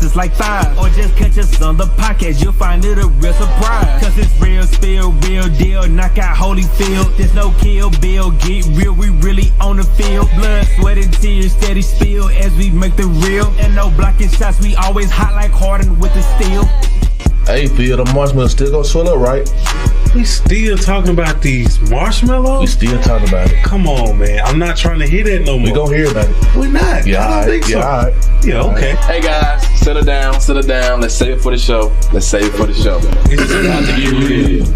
it's like 5. Or just catch us on the podcast, you'll find it a real surprise. Cause it's real spill, real deal, knock out Holyfield. There's no kill bill, get real, we really on the field. Blood, sweat, and tears, steady spill as we make the real. And no blocking shots, we always hot like Harden with the steel. Hey, Phil, the marshmallows still gonna swell up, right? We still talking about these marshmallows? We still talking about it. Come on, man. I'm not trying to hear that no more. We gonna hear about it. We're not. Yeah, I don't think so. Yeah, okay. Hey guys, settle down. Let's save it for the show. It's time to get real.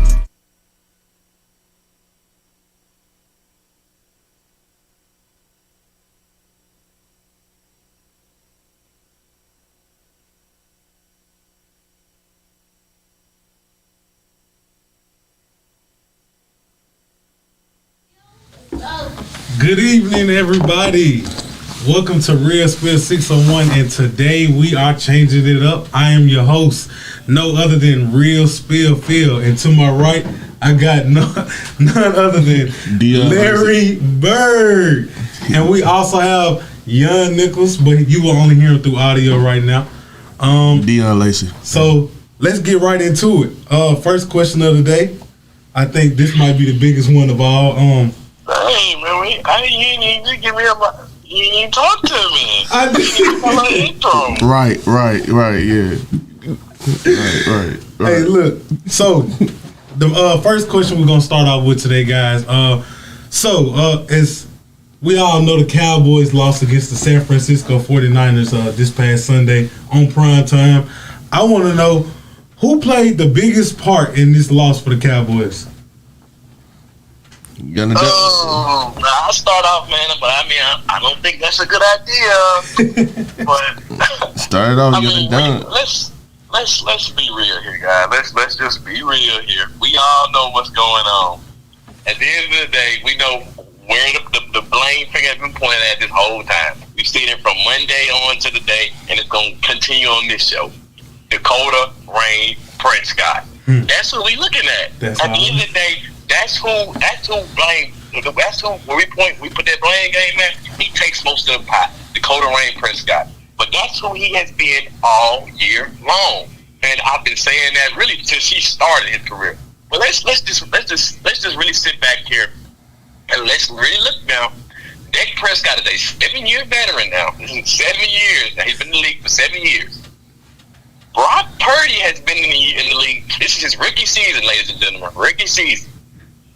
Good evening, everybody. Welcome to Real Spill 601, and today we are changing it up. I am your host, no other than Real Spill Phil, and to my right, I got none other than Deon Larry Bird, and we also have Yuan Nichols, but you will only hear him through audio right now. Deon Lacey. So let's get right into it. First question of the day. I think this might be the biggest one of all. Hey man, you didn't give me you didn't talk to me. I did. Right, yeah. Right. Hey, look. So, the first question we're gonna start off with today, guys. As we all know, the Cowboys lost against the San Francisco 49ers this past Sunday on prime time. I want to know who played the biggest part in this loss for the Cowboys. I'll start off, man, but I don't think that's a good idea. But started off getting done. Let's be real here, guys. Let's just be real here. We all know what's going on. At the end of the day, we know where the blame finger has been pointed at this whole time. We've seen it from Monday on to today, and it's going to continue on this show. Dakota Rain Prescott. That's what we looking at. At the end of the day, that's who blame. That's who where we put that blame game at. He takes most of the pot. Dakota Rain Prescott. But that's who he has been all year long. And I've been saying that really since he started his career. But let's just really sit back here and let's really look now. Dak Prescott is a 7-year veteran now. This is 7 years. Now he's been in the league for 7 years. Brock Purdy has been in the league. This is his rookie season, ladies and gentlemen. Rookie season.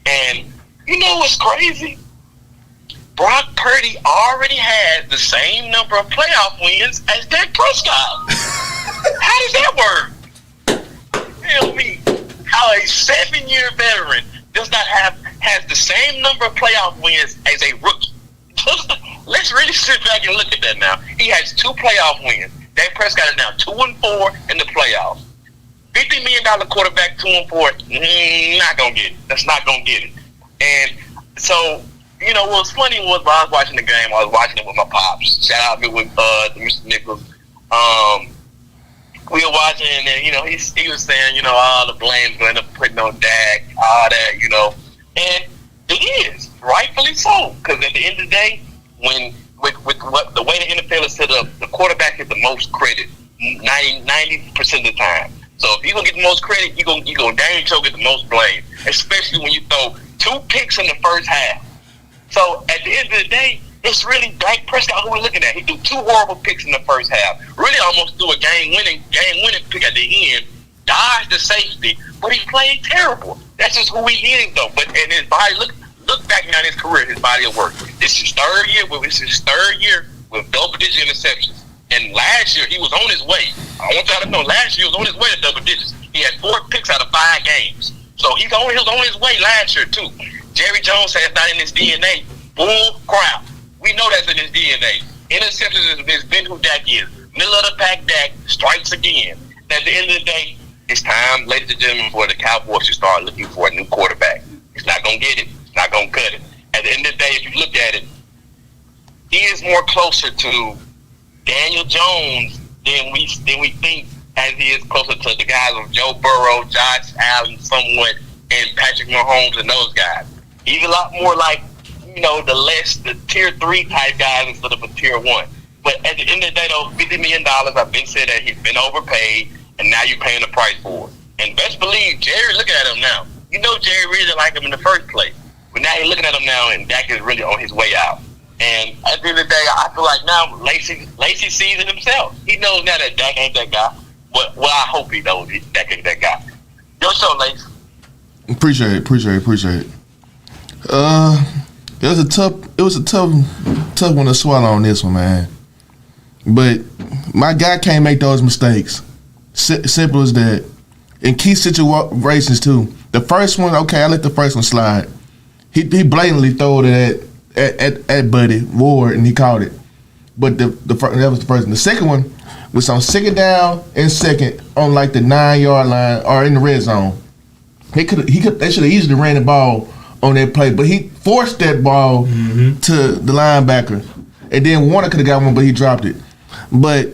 And you know what's crazy? Brock Purdy already has the same number of playoff wins as Dak Prescott. How does that work? Tell me how a 7-year veteran has the same number of playoff wins as a rookie. Let's really sit back and look at that now. He has 2 playoff wins. Dak Prescott is now 2-4 in the playoffs. $50 million quarterback, 2-4, not gonna get it. That's not gonna get it. And so, you know, what's funny was while I was watching the game, I was watching it with my pops. Shout out to with Mr. Nichols. We were watching, and you know, he was saying, you know, all the blame's going to putting on Dak, all that, you know, and it is rightfully so. Because at the end of the day, when with what the way the NFL is set up, the quarterback gets the most credit 90% of the time. So if you're gonna get the most credit, you're gonna damn sure get the most blame, especially when you throw 2 picks in the first half. So at the end of the day, it's really Dak Prescott who we're looking at. He threw 2 horrible picks in the first half. Really almost threw a game winning pick at the end. Dodged the safety, but he played terrible. That's just who he is, though. But and his body, look back now in his career, his body of work. This is his third year with double-digit interceptions. And last year, he was on his way. I want y'all to know, last year he was on his way to double digits. He had 4 picks out of 5 games. So he was on his way last year, too. Jerry Jones says not in his DNA. Bull crap. We know that's in his DNA. Interceptions has been who Dak is. Middle of the pack Dak strikes again. And at the end of the day, it's time, ladies and gentlemen, for the Cowboys to start looking for a new quarterback. It's not going to get it. It's not going to cut it. At the end of the day, if you look at it, he is more closer to Daniel Jones than we think, as he is closer to the guys of Joe Burrow, Josh Allen, somewhat, and Patrick Mahomes and those guys. He's a lot more like, you know, the tier 3 type guys instead of a tier 1. But at the end of the day, though, $50 million, I've been saying that he's been overpaid, and now you're paying the price for it. And best believe, Jerry looking at him now. You know Jerry really didn't like him in the first place. But now he's looking at him now, and Dak is really on his way out. And at the end of the day, I feel like now Lacy sees it himself. He knows now that Dak ain't that guy. Well, I hope he knows Dak ain't that guy. Your show, Lace. Appreciate it. It was a tough one to swallow on this one, man. But my guy can't make those mistakes. Simple as that. In key situations too. The first one, okay, I let the first one slide. He blatantly threw it at Buddy Ward, and he caught it. But that was the first one. The second one was on second down and second on like the 9-yard line or in the red zone. They should have easily ran the ball on that play, but he forced that ball to the linebacker, and then Warner could have got one, but he dropped it. But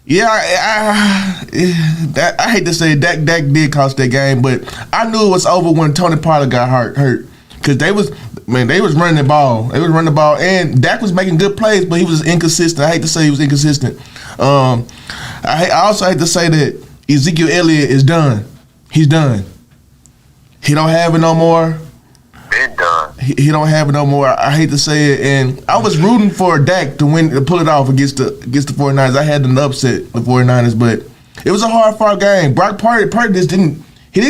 yeah, I hate to say it, Dak did cost that game, but I knew it was over when Tony Pollard got hurt because they was running the ball. They was running the ball, and Dak was making good plays, but he was inconsistent. I hate to say he was inconsistent. I also hate to say that Ezekiel Elliott is done. He's done. He don't have it no more. Been done. He don't have it no more. I hate to say it, and I was rooting for Dak to pull it off against the 49ers. I had them upset the 49ers, but it was a hard-fought game. Brock Purdy just didn't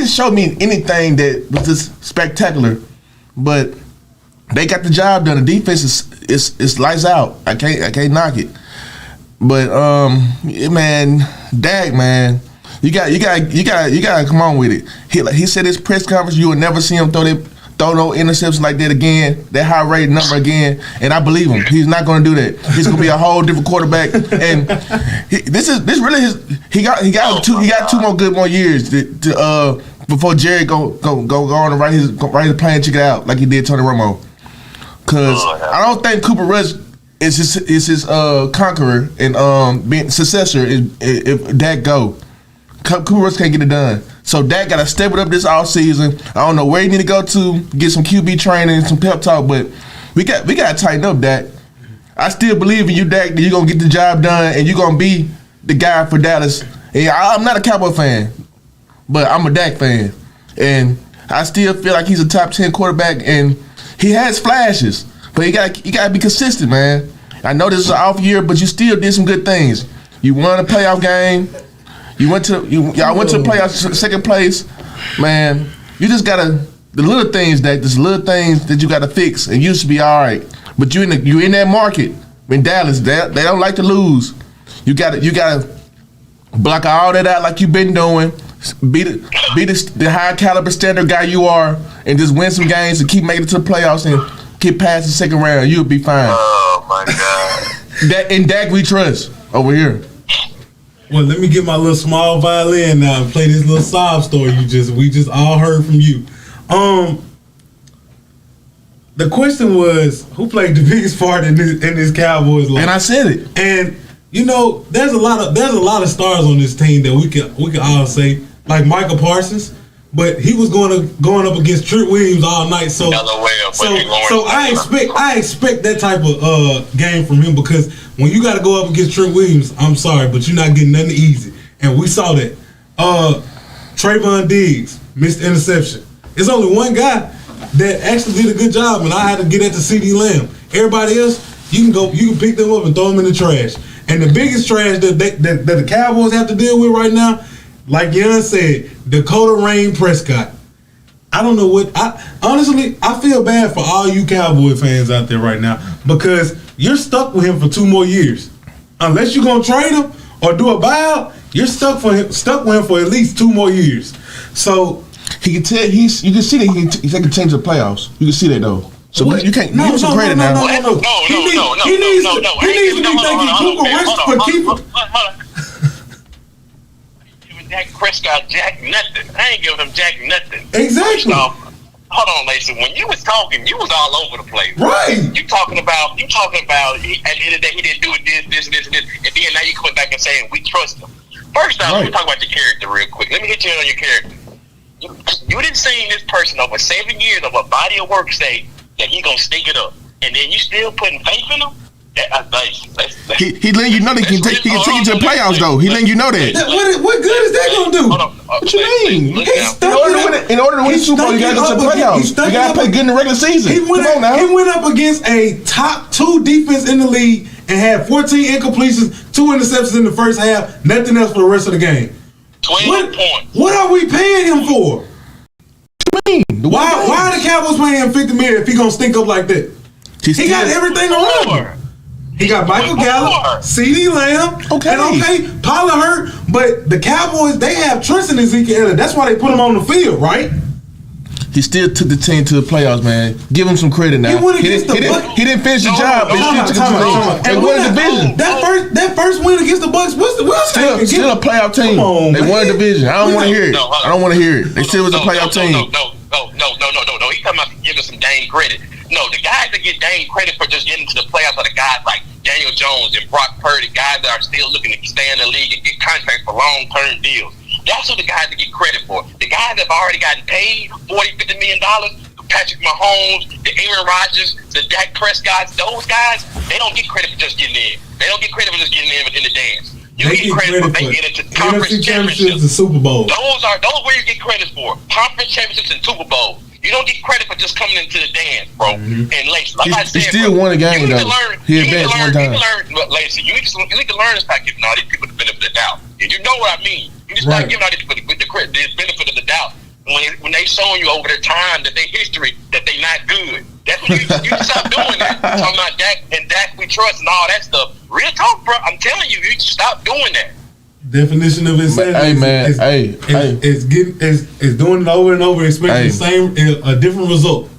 show me anything that was just spectacular, but they got the job done. The defense is lights out. I can't knock it. But man, Dak, man, you got to come on with it. He said his press conference you will never see him throw no interceptions like that again, that high rated number again, and I believe him. He's not going to do that. He's going to be a whole different quarterback, and this really his. He got two more years to before Jerry go on and write his plan, check it out like he did Tony Romo. Because I don't think Cooper Rush is his conqueror and being successor if Dak go. Cooper Rush can't get it done. So Dak got to step it up this offseason. I don't know where you need to go to get some QB training and some pep talk, but we got to tighten up, Dak. I still believe in you, Dak, that you're going to get the job done and you're going to be the guy for Dallas. And I'm not a Cowboy fan, but I'm a Dak fan. And I still feel like he's a top 10 quarterback, and he has flashes, but you got to be consistent, man. I know this is an off year, but you still did some good things. You won a playoff game. Y'all went to the playoffs, second place, man. You just gotta the little things that you gotta fix, and you should be all right. But you in that market in Dallas. They don't like to lose. You gotta block all that out like you've been doing. Be the high caliber standard guy you are, and just win some games and keep making it to the playoffs and get past the second round. You'll be fine. Oh my God. In Dak we trust over here. Well, let me get my little small violin now and play this little sob story we just all heard from you. The question was, who played the biggest part in this Cowboys life? And I said it. And you know, there's a lot of stars on this team that we could all say, like Michael Parsons, but he was going up against Trent Williams all night. So I expect that type of game from him, because when you got to go up against Trent Williams, I'm sorry, but you're not getting nothing easy, and we saw that. Trayvon Diggs missed interception. It's only one guy that actually did a good job, and I had to get at the CD Lamb. Everybody else, you can pick them up and throw them in the trash. And the biggest trash that the Cowboys have to deal with right now, like Yuan said, Dakota Rain Prescott. I don't know what. Honestly, I feel bad for all you Cowboy fans out there right now, because you're stuck with him for 2 more years. Unless you're gonna trade him or do a buyout, you're stuck with him for at least 2 more years. So he can tell you can see that he can change the playoffs. You can see that though. So what? You can't give him some credit now. No. He needs to be thanking Cooper Rush for keeping. Dak Prescott, Jack nothing. I ain't giving him Jack nothing. Exactly. Hold on, Lacey. When you was talking, you was all over the place. Right. You talking about. At the end of the day, he didn't do this, and then now you come back and saying we trust him. First off, let me talk about your character real quick. Let me hit you on your character. You didn't see this person over 7 years of a body of work say that he gonna stink it up, and then you still putting faith in him. That's He letting you know that he can take you to the playoffs though. He letting you know that. What good is that gonna do? What you mean? In order to win the Super Bowl, you gotta go to the playoffs. You gotta play good in the regular season. Come on now. He went up against a top 2 defense in the league and had 14 incompletions, 2 interceptions in the first half, nothing else for the rest of the game. 12 points. What are we paying him for? Why are the Cowboys paying him $50 million if he gonna stink up like that? He got everything on him. He got Michael Gallup, CeeDee Lamb, and Pollard hurt, but the Cowboys, they have trust in Ezekiel Elliott. That's why they put him on the field, right? He still took the team to the playoffs, man. Give him some credit now. He didn't finish the job, but he took it to the won the division. That first win against the Bucks, still a playoff team. They won the division. I don't want to hear it. I don't want to hear it. They still was a playoff team. No. He talking about giving some dang credit. No, the guys that get dang credit for just getting to the playoffs are the guys like Daniel Jones and Brock Purdy, guys that are still looking to stay in the league and get contracts for long-term deals. That's who the guys that get credit for. The guys that have already gotten paid $40-50 million, Patrick Mahomes, the Aaron Rodgers, the Dak Prescotts, those guys, they don't get credit for just getting in. They don't get credit for just getting in within the dance. You get credit for they get into conference championships and Super Bowl. Those where you get credit for. Conference championships and Super Bowl. You don't get credit for just coming into the dance, bro. And Lacey, like I said, he still won a game though. He advanced one time. Lacey, you need to learn to start giving all these people the benefit of the doubt. And you know what I mean. You need to start giving all these people the benefit of the doubt when they showing you over their time that they history that they not good. That's when you stop doing that. Talking about Dak and Dak we trust and all that stuff. Real talk, bro. I'm telling you, you stop doing that. Definition of insanity. It's doing it over and over, expecting a different result.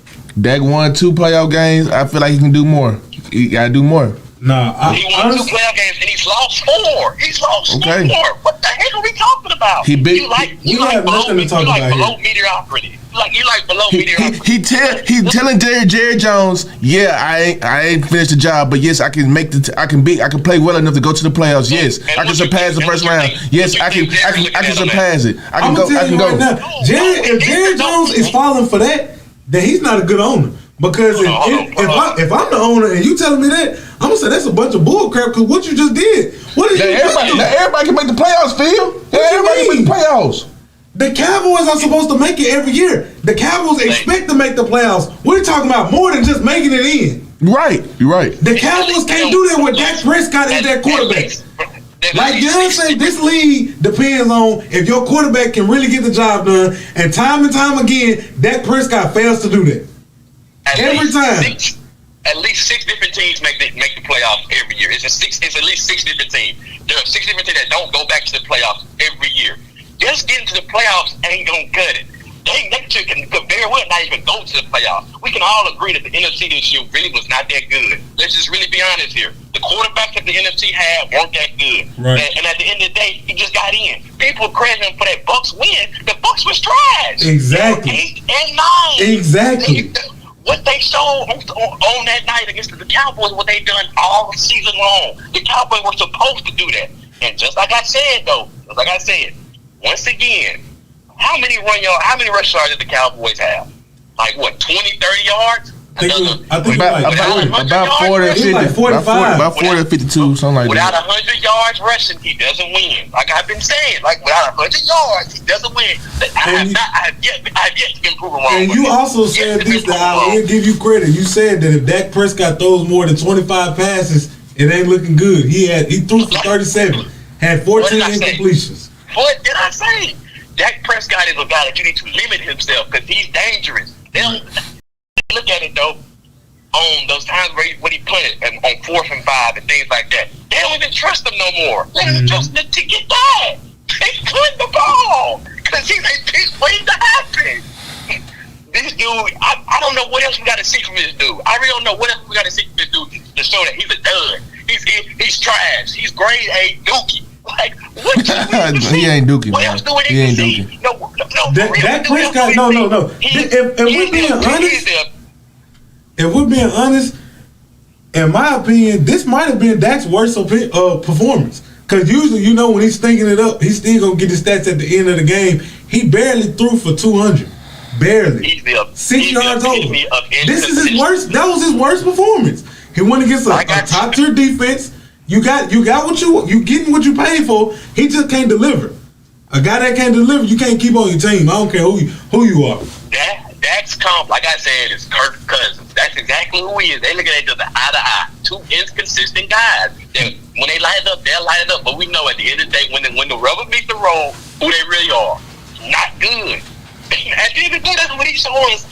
Dak won 2 playoff games. I feel like he can do more. He gotta do more. He won 2 playoff games and he's lost 4. He's lost 4. What the heck are we talking about? You like below mediocrity. You like below mediocrity. He's telling Jerry Jones, yeah, I ain't finished the job, but yes, I can make I can play well enough to go to the playoffs. Yes, I can surpass the first round. Yes, I can surpass it. I can go. Right now, if Jerry Jones is falling for that, then he's not a good owner. Because if I'm the owner and you telling me that, I'm gonna say that's a bunch of bull crap. Because what you just did, everybody can make the playoffs, Phil. Everybody can make the playoffs. The Cowboys are supposed to make it every year. The Cowboys expect to make the playoffs. We're talking about more than just making it in. You're right. The Cowboys can't do that with Dak Prescott as their quarterback. Like Deon said, this league depends on if your quarterback can really get the job done. And time again, Dak Prescott fails to do that. Every time. At least 6 different teams make the playoffs every year. It's at least 6 different teams. There are 6 different teams that don't go back to the playoffs every year. Just getting to the playoffs ain't gonna cut it. They can very well not even go to the playoffs. We can all agree that the NFC this year really was not that good. Let's just really be honest here. The quarterbacks that the NFC had weren't that good. Right. And at the end of the day, he just got in. People credit him for that Bucs win. The Bucs was trash. Exactly. 8 and 9. Exactly. What they showed on that night against the Cowboys, what they done all season long. The Cowboys were supposed to do that. And just like I said, once again, how many rush yards did the Cowboys have? Like what, 20, 30 yards? I think about 40 or 50. About 40 or 52, something like that. Without 100 yards rushing, he doesn't win. Like I've been saying, without 100 yards, he doesn't win. I have yet to be proven wrong. And you also said this, that I will give you credit. You said that if Dak Prescott throws more than 25 passes, it ain't looking good. He threw for 37, had 14 incompletions. What did I say? Dak Prescott is a guy that you need to limit himself because he's dangerous. They don't look at it though on those times when he punted on 4th and 5 and things like that. They don't even trust him no more. They don't trust him to get that. They put the ball because he's waiting to happen. This dude, I don't know what else we got to see from this dude. I really don't know what else we got to see from this dude to show that he's a dud. He's trash. He's grade A dookie. Like, what he ain't dookie, what man. Else do we he ain't see? dookie. No. That Prescott, no. If we're being honest, in my opinion, this might have been Dak's worst performance. Because usually, when he's thinking it up, he's still going to get his stats at the end of the game. He barely threw for 200. Barely. 6 yards over. This is his worst. That was his worst performance. He went against a top-tier defense. You got what you getting what you paid for. He just can't deliver. A guy that can't deliver, you can't keep on your team. I don't care who you are. That's like I said, it's Kirk Cousins. That's exactly who he is. They looking at each other eye to eye. Two inconsistent guys. When they line up, they'll line up. But we know at the end of the day, when the rubber meets the road, who they really are. Not good. At the end of the day, that's what he's showing us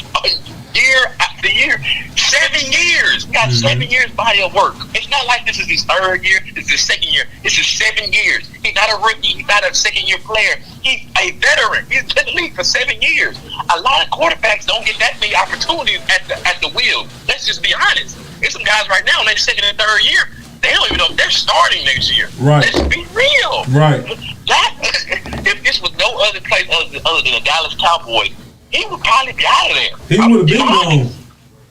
year after year. 7 years. We got 7 years body of work. It's not like this is his third year. This is his second year. This is 7 years. He's not a rookie. He's not a second-year player. He's a veteran. He's been in the league for 7 years. A lot of quarterbacks don't get that many opportunities at the wheel. Let's just be honest. There's some guys right now in their second and third year. They don't even know if they're starting next year. Right. Let's be real. Right. If this was no other place other than the Dallas Cowboys, he would probably be out of there. He would have been gone.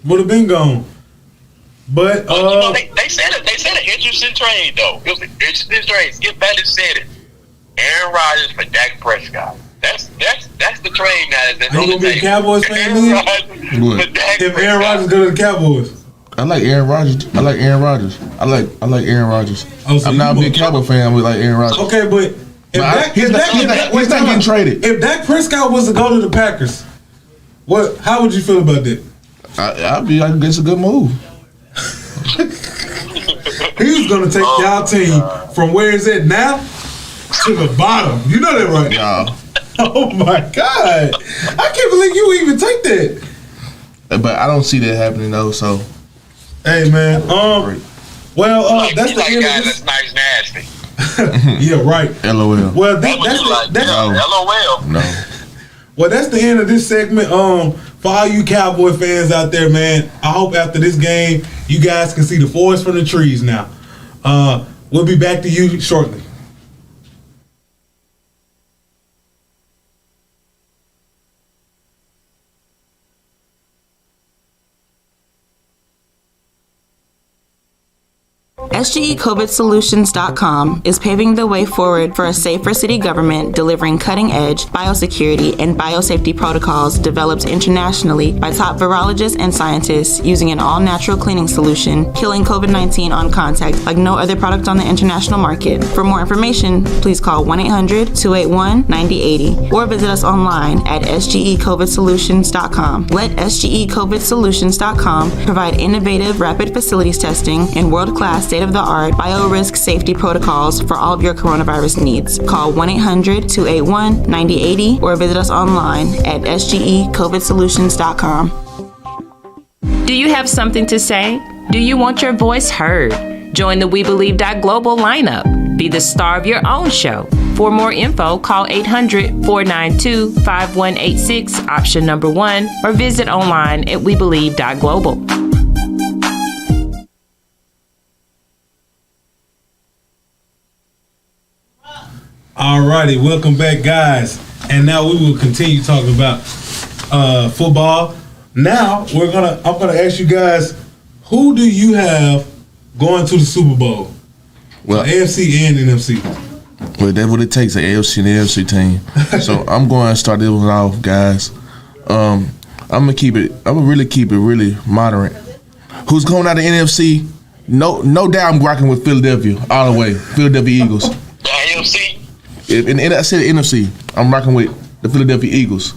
Would have been gone. But they said an interesting trade though. It was an interesting trade. Skip Bayless said it. Aaron Rodgers for Dak Prescott. That's the trade now. That's you gonna be a Cowboys fan? If Aaron Rodgers go to the Cowboys. I like Aaron Rodgers. I like Aaron Rodgers. Oh, so I'm not a big Cowboy fan. I'm like Aaron Rodgers. Okay, but he's not getting traded. If Dak Prescott was to go to the Packers, how would you feel about that? I guess a good move. He was gonna take y'all team from where it's at now to the bottom. You know that, right? Nah. Oh my God! I can't believe you even take that. But I don't see that happening though. So, hey man, that's the end guy of this. that's nice nasty. Yeah, right. LOL. Well, that's LOL. No. Well, that's the end of this segment. For all you Cowboy fans out there, man, I hope after this game you guys can see the forest from the trees now. We'll be back to you shortly. SGECOVIDsolutions.com is paving the way forward for a safer city government delivering cutting-edge biosecurity and biosafety protocols developed internationally by top virologists and scientists using an all-natural cleaning solution, killing COVID-19 on contact like no other product on the international market. For more information, please call 1-800-281-9080 or visit us online at SGECOVIDsolutions.com. Let SGECOVIDsolutions.com provide innovative rapid facilities testing and world-class state-of-the-art biorisk safety protocols for all of your coronavirus needs. Call 1-800-281-9080 or visit us online at sgecovidsolutions.com. Do you have something to say? Do you want your voice heard? Join the We Believe Global lineup. Be the star of your own show. For more info, call 800-492-5186, option number 1, or visit online at webelieve.global. Alrighty, welcome back, guys. And now we will continue talking about football. Now I'm gonna ask you guys, who do you have going to the Super Bowl? Well, AFC and NFC. Well, that's what it takes, an AFC and AFC team. So I'm going to start this one off, guys. I'm gonna really keep it really moderate. Who's going out of NFC? No doubt I'm rocking with Philadelphia all the way. Philadelphia Eagles. The AFC. I said NFC. I'm rocking with the Philadelphia Eagles.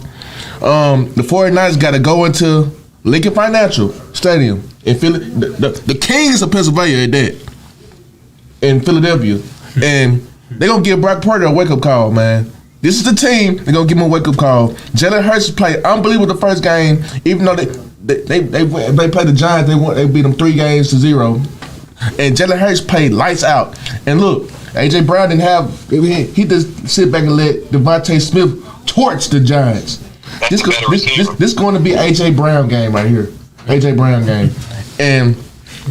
The 49ers got to go into Lincoln Financial Stadium in Philly. The Kings of Pennsylvania at that. In Philadelphia. And they're going to give Brock Purdy a wake-up call, man. This is the team. They're going to give him a wake-up call. Jalen Hurts played unbelievable the first game, even though they played the Giants. They beat them 3-0. And Jalen Hurts played lights out. And look, A.J. Brown didn't have – he just sit back and let Devontae Smith torch the Giants. This going to be A.J. Brown game right here. A.J. Brown game. And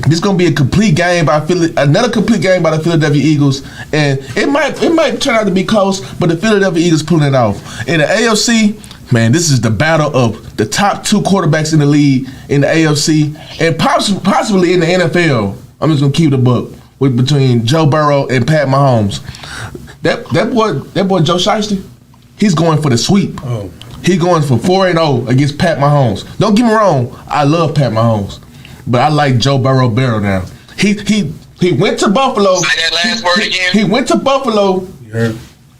this going to be a complete game another complete game by the Philadelphia Eagles. And it might turn out to be close, but the Philadelphia Eagles pulling it off. In the AFC, man, this is the battle of the top 2 quarterbacks in the league in the AFC and possibly in the NFL. I'm just going to keep the book. Between Joe Burrow and Pat Mahomes. That boy Joe Shiesty, he's going for the sweep. Oh. He's going for 4-0 against Pat Mahomes. Don't get me wrong, I love Pat Mahomes, but I like Joe Burrow better now. He He went to Buffalo. Say that last word again. He went to Buffalo. Yeah.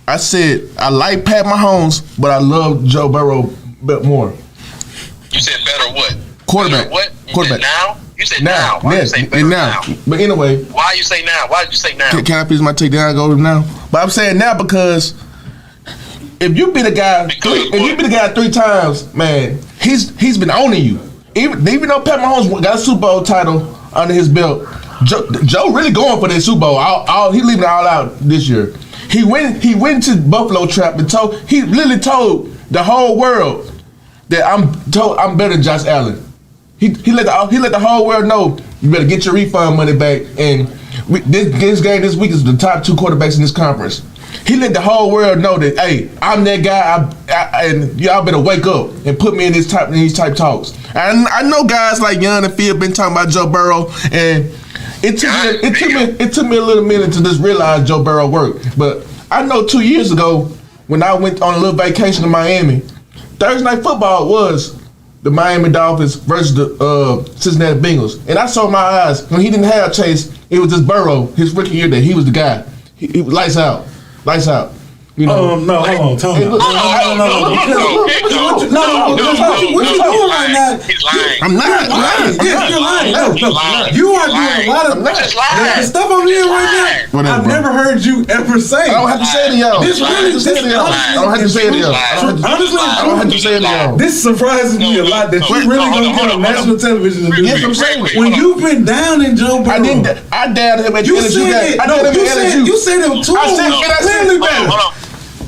I said, I like Pat Mahomes, but I love Joe Burrow a bit more. You said better what? Quarterback. Better what? You Quarterback. said now? You said now. Why Yes, you say better and now. But anyway. Why you say now? Why did you say now? Can I please my take down? I go now. But I'm saying now because if you beat a guy, three times, man, he's been owning you. Even though Pat Mahomes got a Super Bowl title under his belt, Joe really going for that Super Bowl. He leaving it all out this year. He went to Buffalo Trap and he literally told the whole world that I'm better than Josh Allen. He let the whole world know you better get your refund money back. And this game this week is the top 2 quarterbacks in this conference. He let the whole world know that, hey, I'm that guy, and y'all better wake up and put me in these type talks. And I know guys like Yuan and Phil been talking about Joe Burrow, and it took me a little minute to just realize Joe Burrow worked. But I know 2 years ago when I went on a little vacation to Miami, Thursday Night Football was the Miami Dolphins versus the Cincinnati Bengals, and I saw my eyes when he didn't have Chase. It was just Burrow his rookie year that he was the guy. He was lights out. You know, no, hold on, tell me. No. What you doing right now? He's lying. I'm not. Yes, you're lying. No. You are doing a lot of the stuff I'm hearing right now. I've never heard you ever say. I don't have to say it to y'all. This really I don't have to say it to y'all. I don't have to say it to y'all. This surprises me a lot that you really gonna get on national television to do Yes, I'm this. saying. When you've been down in Joe Burrow, I doubted him at you LSU. said you said him too. Clearly better.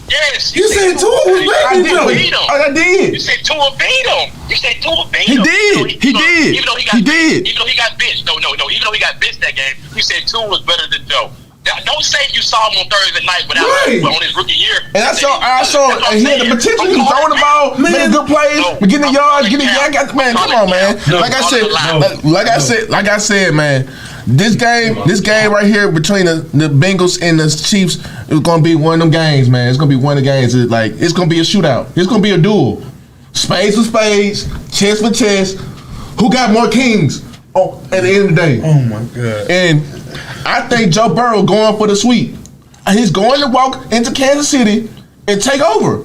Yes. You said Tua was better than Joe. I did. You said Tua beat him. He did. He did. Even though he got benched. No. Even though he got benched that game, you said Tua was better than Joe. Don't say you saw him on Thursday night without on his rookie year. And I saw he had the potential. He was throwing the ball, making good plays, getting the yards, man. Come on, man. Like I said, man. This game right here between the Bengals and the Chiefs is gonna be one of them games, man. It's gonna be one of the games. It's gonna be a shootout. It's gonna be a duel. Spades for spades, chess for chess. Who got more kings? Oh, at the end of the day. Oh my God. And I think Joe Burrow going for the sweep. He's going to walk into Kansas City and take over.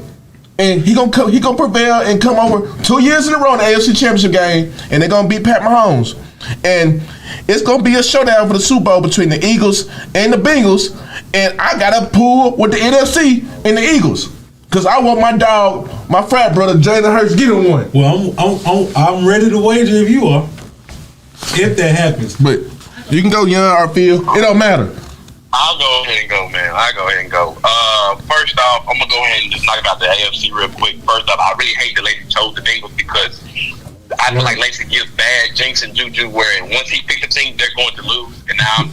And he gonna prevail and come over 2 years in a row in the AFC Championship game, and they're gonna beat Pat Mahomes. And it's gonna be a showdown for the Super Bowl between the Eagles and the Bengals. And I gotta pull with the NFC and the Eagles, cause I want my dog, my frat brother Jalen Hurts, getting one. Well, I'm ready to wager if you are. If that happens. But you can go Yuan or Phil. It don't matter. I'll go ahead and go, man. First off, I'm gonna go ahead and just knock about the AFC real quick. First off, I really hate that Lacey chose the Bengals because I feel like Lacey gives bad jinx and juju where once he picks a team, they're going to lose. And now I'm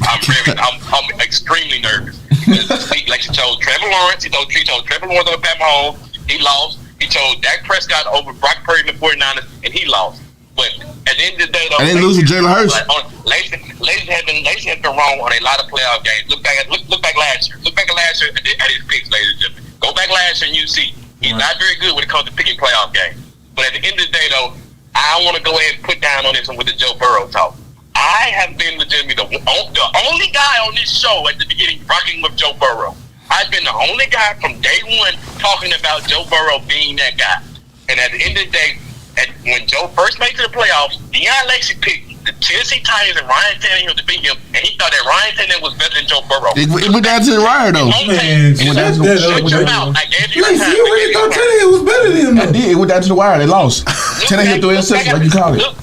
extremely nervous because this week Lacey chose Trevor Lawrence. He chose Trevor Lawrence over Pat Mahomes. He lost. He chose Dak Prescott over Brock Purdy and the 49ers, and he lost. But at the end of the day, though, I didn't lose to Jalen Hurts. Lacey has been wrong on a lot of playoff games. Look back last year. Look back at last year at his picks, ladies and gentlemen. Go back last year and you see he's not very good when it comes to picking playoff games. But at the end of the day, though, I want to go ahead and put down on this one with the Joe Burrow talk. I have been legitimately the only guy on this show at the beginning rocking with Joe Burrow. I've been the only guy from day one talking about Joe Burrow being that guy. And at the end of the day, when Joe first made it to the playoffs, Deon Lacey picked the Tennessee Titans and Ryan Tannehill to beat him, and he thought that Ryan Tannehill was better than Joe Burrow. It went down to the wire, though. Man, shut your mouth. I gave you your time. You really thought Tannehill was better than him. I did. It went down to the wire. They lost. Tannehill threw interception, like you call it. Look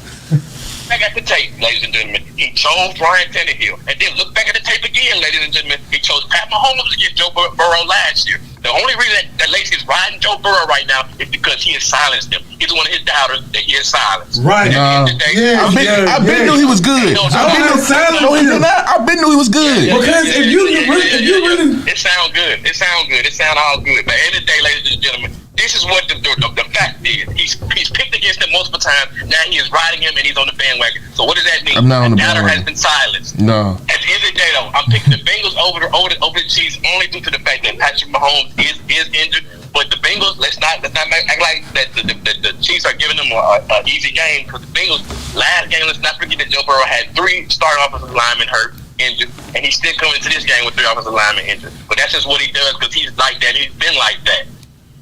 back at the tape, ladies and gentlemen. He chose Ryan Tannehill. And then look back at the tape again, ladies and gentlemen. He chose Pat Mahomes against Joe Burrow last year. The only reason that Lacey is riding Joe Burrow right now is because he has silenced him. He's one of his doubters that he has silenced. Right. I been knew he was good. I been knew he was good. Because if you really... It sounds good. It sounds all good. But at the end of the day, ladies and gentlemen, this is what the fact is. He's picked against him multiple times. Now he is riding him and he's on the bandwagon. So what does that mean? I'm not on the doubter bandwagon. has been silenced. No. At the end of the day, though, I'm picking the Bengals over the Chiefs only due to the fact that Patrick Mahomes is injured. But the Bengals, let's not act like that the Chiefs are giving them an easy game, because the Bengals last game, let's not forget that Joe Burrow had 3 starting offensive linemen hurt. injured, and he's still coming to this game with 3 offensive linemen injured. But that's just what he does because he's like that. He's been like that.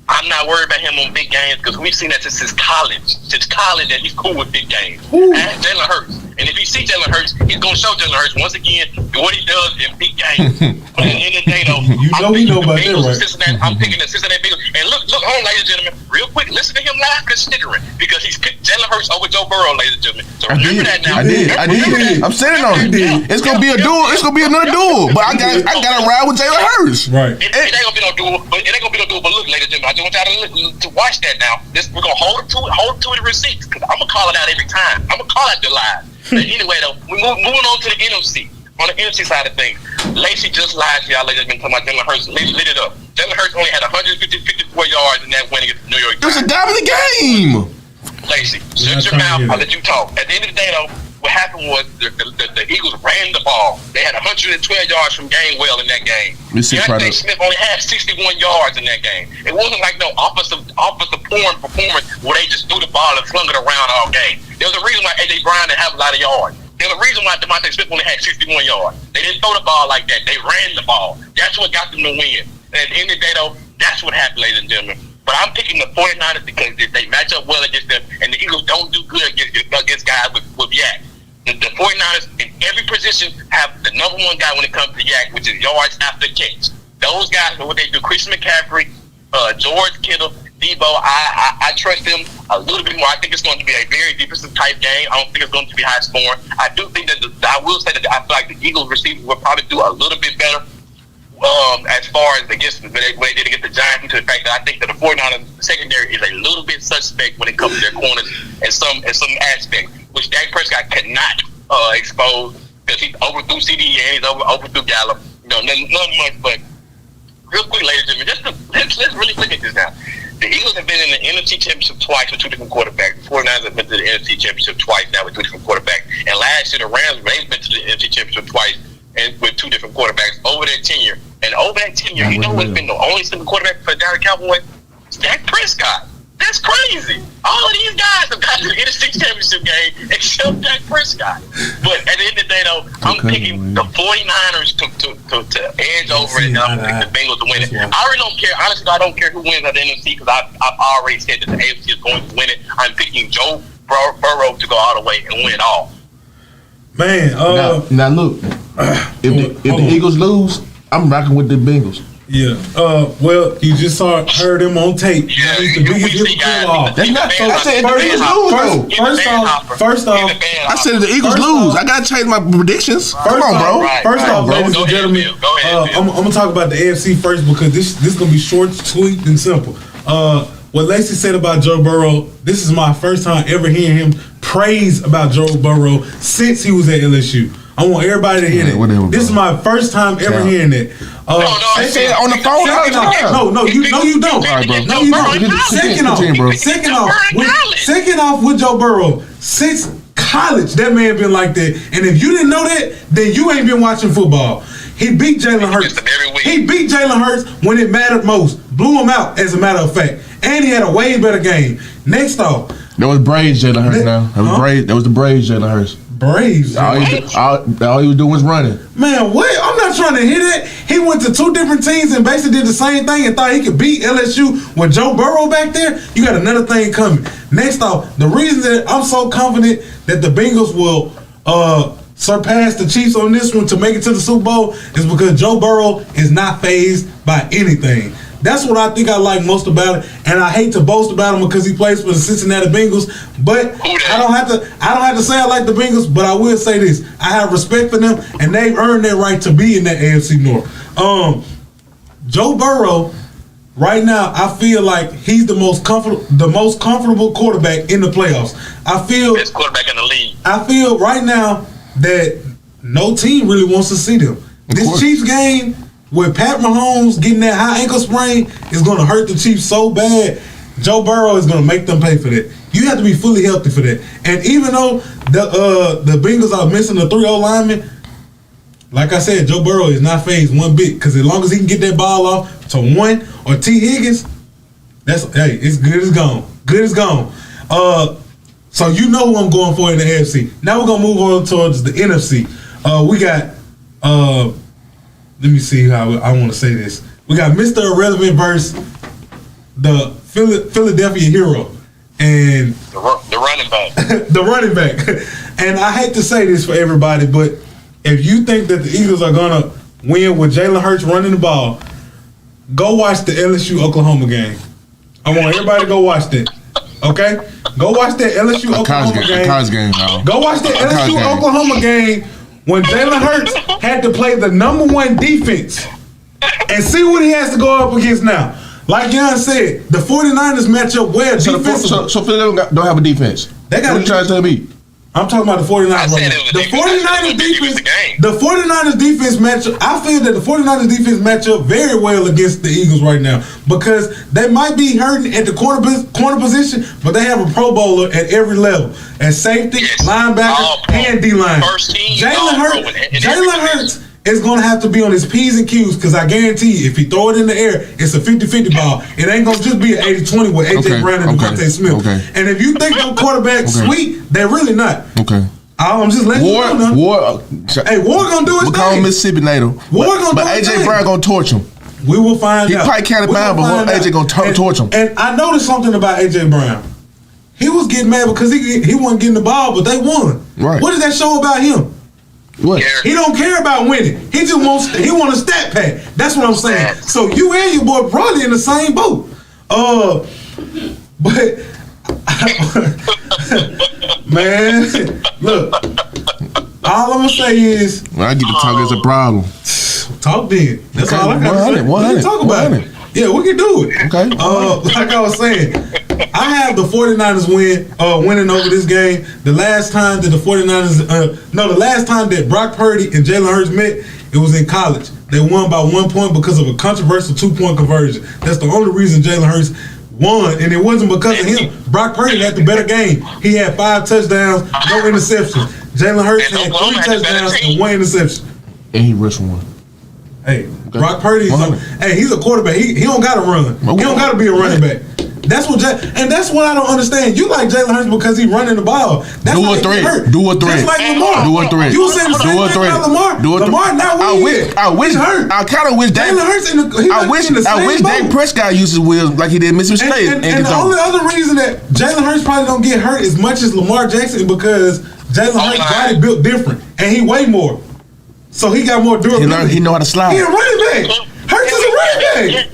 I'm not worried about him on big games because we've seen that since college. Since college, that he's cool with big games. Ask Jalen Hurts. And if you see Jalen Hurts, he's going to show Jalen Hurts once again what he does in big games. But at the end of the day, though, I'm picking the Cincinnati Bengals. And look, hold on, ladies and gentlemen, real quick, listen to him laugh considering because he's picked Jalen Hurts over Joe Burrow, ladies and gentlemen. So remember that now. I did. I'm sitting on it. It's gonna be a duel. It's gonna be another duel. But I gotta ride with Jalen Hurts. Right. It ain't gonna be no duel. But look, ladies and gentlemen, I just want y'all to watch that now. We're gonna hold to the receipts because I'm gonna call it out every time. I'm gonna call out the lies. But anyway, though, we're moving on to the NFC. On the NFC side of things, Lacey just lied to y'all. Ladies been talking about Jalen Hurts. Lit it up. Jalen Hurts only had 54 yards in that win against New York. It was a dominant game. Lacey, shut your mouth. I'll let you talk. At the end of the day, though, what happened was the Eagles ran the ball. They had 112 yards from Gainwell in that game. Deontay Smith only had 61 yards in that game. It wasn't like no offensive porn performance where they just threw the ball and flung it around all game. There was a reason why A.J. Brown didn't have a lot of yards. There's a reason why Deontay Smith only had 61 yards. They didn't throw the ball like that. They ran the ball. That's what got them to win. And at the end of the day, though, that's what happened, ladies and gentlemen. But I'm picking the 49ers because they match up well against them, and the Eagles don't do good against guys with yak. The 49ers in every position have the number one guy when it comes to yak, which is yards after catch. Those guys are what they do. Christian McCaffrey, George Kittle, Debo, I trust them a little bit more. I think it's going to be a very defensive type game. I don't think it's going to be high scoring. I do think that I will say that I feel like the Eagles receivers will probably do a little bit better as far as against when they did against the Giants, due to the fact that I think that the 49ers secondary is a little bit suspect when it comes to their corners in some aspects, which Dak Prescott cannot expose because he overthrew CD and he's overthrew Gallup. Nothing much, but real quick, ladies and gentlemen, let's really look at this now. The Eagles have been in the NFC Championship twice with 2 different quarterbacks. The 49ers have been to the NFC Championship twice now with 2 different quarterbacks. And last year, the Rams, they've been to the NFC Championship twice and with 2 different quarterbacks over their tenure. And over that tenure, you know what's been the only single quarterback for the Dallas Cowboys? It's Dak Prescott. That's crazy. All of these guys have got to the NFC Championship game except Dak Prescott. But at the end of the day, though, I'm picking the 49ers to edge over it, and I'm picking the Bengals to win it. I really don't care. Honestly, I don't care who wins at the NFC because I've already said that the AFC is going to win it. I'm picking Joe Burrow to go all the way and win it all. Man, now look, if the Eagles lose, I'm rocking with the Bengals. Yeah. Well, you just heard him on tape. Yeah, He's the biggest hypocrite of all. That's not. I said the Eagles lose. First off, I said the Eagles lose. I gotta change my predictions. Come on, bro. First off, ladies and gentlemen, I'm gonna talk about the AFC first because this is gonna be short, sweet, and simple. What Lacey said about Joe Burrow, this is my first time ever hearing him praise about Joe Burrow since he was at LSU. I want everybody to hear that. This is my first time ever hearing that. They say it on the phone. No, you don't. All right, bro. No, you don't. Second off, with Joe Burrow, since college, that man been like that. And if you didn't know that, then you ain't been watching football. He beat Jalen Hurts. He beat Jalen Hurts when it mattered most. Blew him out, as a matter of fact. And he had a way better game. Next off, that was Braves Jalen Hurts. That was the Braves Jalen Hurts. Braves. All he was doing was running. Man, what? I'm not trying to hear that. He went to 2 different teams and basically did the same thing and thought he could beat LSU with Joe Burrow back there. You got another thing coming. Next off, the reason that I'm so confident that the Bengals will surpass the Chiefs on this one to make it to the Super Bowl is because Joe Burrow is not fazed by anything. That's what I think I like most about it, and I hate to boast about him because he plays for the Cincinnati Bengals. But I don't have to say I like the Bengals, but I will say this: I have respect for them, and they've earned their right to be in that AFC North. Joe Burrow, right now, I feel like he's the most comfortable quarterback in the playoffs. I feel best quarterback in the league. I feel right now that no team really wants to see them. This Chiefs game, with Pat Mahomes getting that high ankle sprain, is going to hurt the Chiefs so bad. Joe Burrow is going to make them pay for that. You have to be fully healthy for that. And even though the Bengals are missing the 3 linemen, like I said, Joe Burrow is not fazed one bit because as long as he can get that ball off to One or T. Higgins, it's good as gone. Good as gone. So you know who I'm going for in the AFC. Now we're going to move on towards the NFC. We got Let me see how I want to say this. We got Mr. Irrelevant versus the Philadelphia Hero and the running back. the running back. And I hate to say this for everybody, but if you think that the Eagles are gonna win with Jalen Hurts running the ball, go watch the LSU Oklahoma game. I want everybody to go watch that. Okay? Go watch that LSU Oklahoma game. Go watch that LSU Oklahoma game when Jalen Hurts had to play the number 1 defense and see what he has to go up against now. Like Yuan said, the 49ers match up well defensively. So Philadelphia don't have a defense. They got what you trying to tell me? I'm talking about the 49ers right now. The 49ers defense. The 49ers defense match up. I feel that the 49ers defense match up very well against the Eagles right now because they might be hurting at the corner position, but they have a Pro Bowler at every level, at safety, linebacker, and D-line. Jalen Hurts is going to have to be on his P's and Q's because I guarantee you, if he throw it in the air, it's a 50-50 ball. It ain't going to just be an 80-20 with A.J. Brown and Devontae Smith. And if you think them quarterbacks sweet, they're really not. Okay. I'm just letting you know. Ward going to do his thing. We call him Mississippi native. Ward going to do But his A.J. thing. Brown going to torch him. We will find out. He probably can't bound, but A.J. going to torch him. And I noticed something about A.J. Brown. He was getting mad because he wasn't getting the ball, but they won. Right. What does that show about him? What? He don't care about winning. He just wants a stat pack. That's what I'm saying. So you and your boy probably in the same boat. But man, look. All I'm gonna say is I get to talk as a problem. Talk then. That's all I gotta say. 100, talk about it. Yeah, we can do it. Okay. Like I was saying, I have the 49ers winning over this game. The last time that the last time that Brock Purdy and Jalen Hurts met, it was in college. They won by 1 point because of a controversial 2-point conversion. That's the only reason Jalen Hurts won, and it wasn't because of him. Brock Purdy had the better game. He had 5 touchdowns, no interceptions. Jalen Hurts had 3 touchdowns and 1 interception. And he rushed one. Hey, Brock Purdy, he's a quarterback. He don't got to run. He don't got to be a running back. That's what I don't understand. You like Jalen Hurts because he's running the ball. That's do a threat. Do a threat. Just like Lamar. Do a threat. You saying the same thing about Lamar? Lamar not winning. I kind of wish Jalen Hurts I wish Dak Prescott uses wheels like he did Mississippi State. And the only other reason that Jalen Hurts probably don't get hurt as much as Lamar Jackson because Jalen Hurts' body built different and he weigh more. So he got more durability. He know how to slide. He a running back. Hurts is a running back.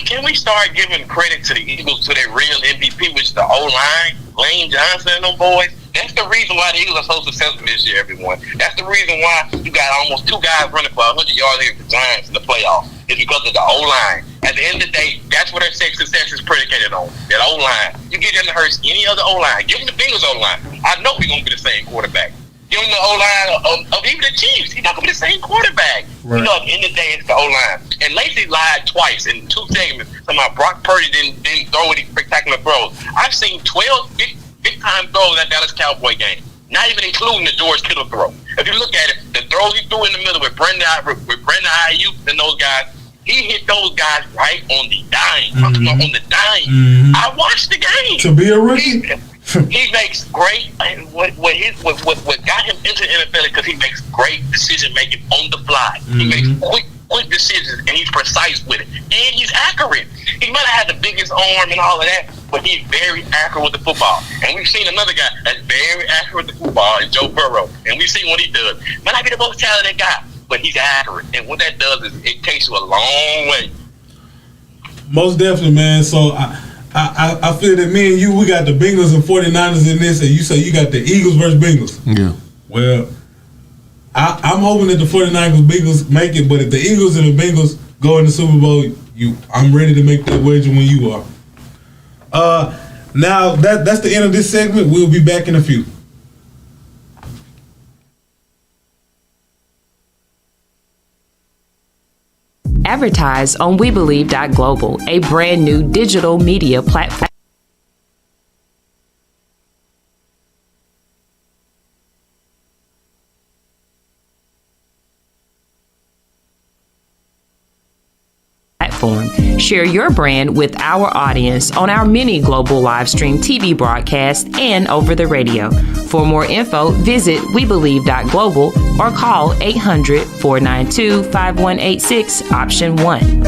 Can we start giving credit to the Eagles to their real MVP, which is the O-line, Lane Johnson and them boys? That's the reason why the Eagles are so successful this year, everyone. That's the reason why you got almost 2 guys running for 100 yards against the Giants in the playoffs. It's because of the O-line. At the end of the day, that's what their success is predicated on, that O-line. You get them to hurt any other O-line. Give them the Bengals O-line. I know we're going to be the same quarterback. Give him the O-line of even the Chiefs. He's not going to be the same quarterback. Right. You know, at the end of the day, it's the O-line. And Lacey lied twice in 2 segments. Somehow Brock Purdy didn't throw any spectacular throws. I've seen 12 big-time throws in that Dallas Cowboy game, not even including the George Kittle throw. If you look at it, the throws he threw in the middle with Brandon Ayuk and those guys, he hit those guys right on the dime. On the dime. Mm-hmm. I watched the game. To be a rookie? He makes great, and what got him into the NFL because he makes great decision making on the fly. Mm-hmm. He makes quick decisions, and he's precise with it, and he's accurate. He might have had the biggest arm and all of that, but he's very accurate with the football. And we've seen another guy that's very accurate with the football, is Joe Burrow, and we've seen what he does. Might not be the most talented guy, but he's accurate, and what that does is it takes you a long way. Most definitely, man. So I feel that me and you, we got the Bengals and 49ers in this, and you say you got the Eagles versus Bengals. Yeah. Well, I'm hoping that the 49ers Bengals make it, but if the Eagles and the Bengals go in the Super Bowl, I'm ready to make that wager when you are. Now that's the end of this segment. We'll be back in a few. Advertise on WeBelieve.global, a brand new digital media platform. platform. Share your brand with our audience on our many global live stream TV broadcasts and over the radio. For more info, visit webelieve.global or call 800-492-5186, option 1.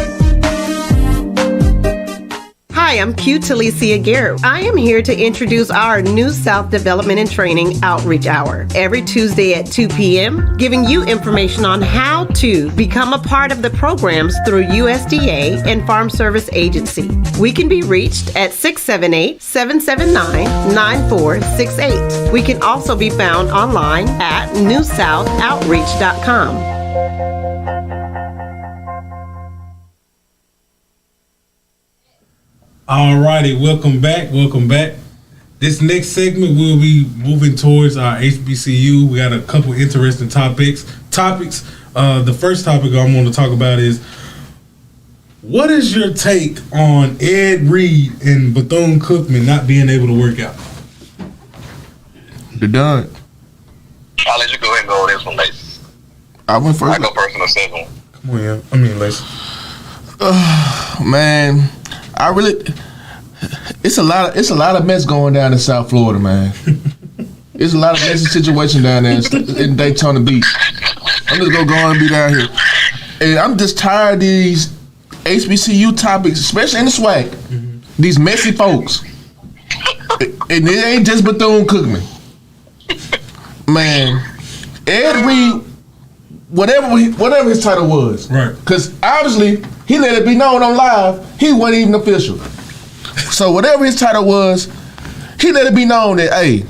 Hi, I'm Q Talicia Garrett. I am here to introduce our New South Development and Training Outreach Hour every Tuesday at 2 p.m., giving you information on how to become a part of the programs through USDA and Farm Service Agency. We can be reached at 678-779-9468. We can also be found online at newsouthoutreach.com. Alrighty, welcome back. This next segment we'll be moving towards our HBCU. We got a couple interesting topics. The first topic I'm going to talk about is, what is your take on Ed Reed and Bethune-Cookman not being able to work out? They're done. I'll let you go ahead and go this one, Lace. I went first. I go first on the second one. Come on, yeah. I mean, Lace. Man, it's a lot of mess going down in South Florida, man. It's a lot of messy situation down there in Daytona Beach. I'm just gonna go on and be down here, and I'm just tired of these HBCU topics, especially in the SWAC. Mm-hmm. These messy folks, and it ain't just Bethune-Cookman. Man, Ed Reed, whatever his title was, right? Because obviously he let it be known on live he wasn't even official. So whatever his title was, he let it be known that, hey,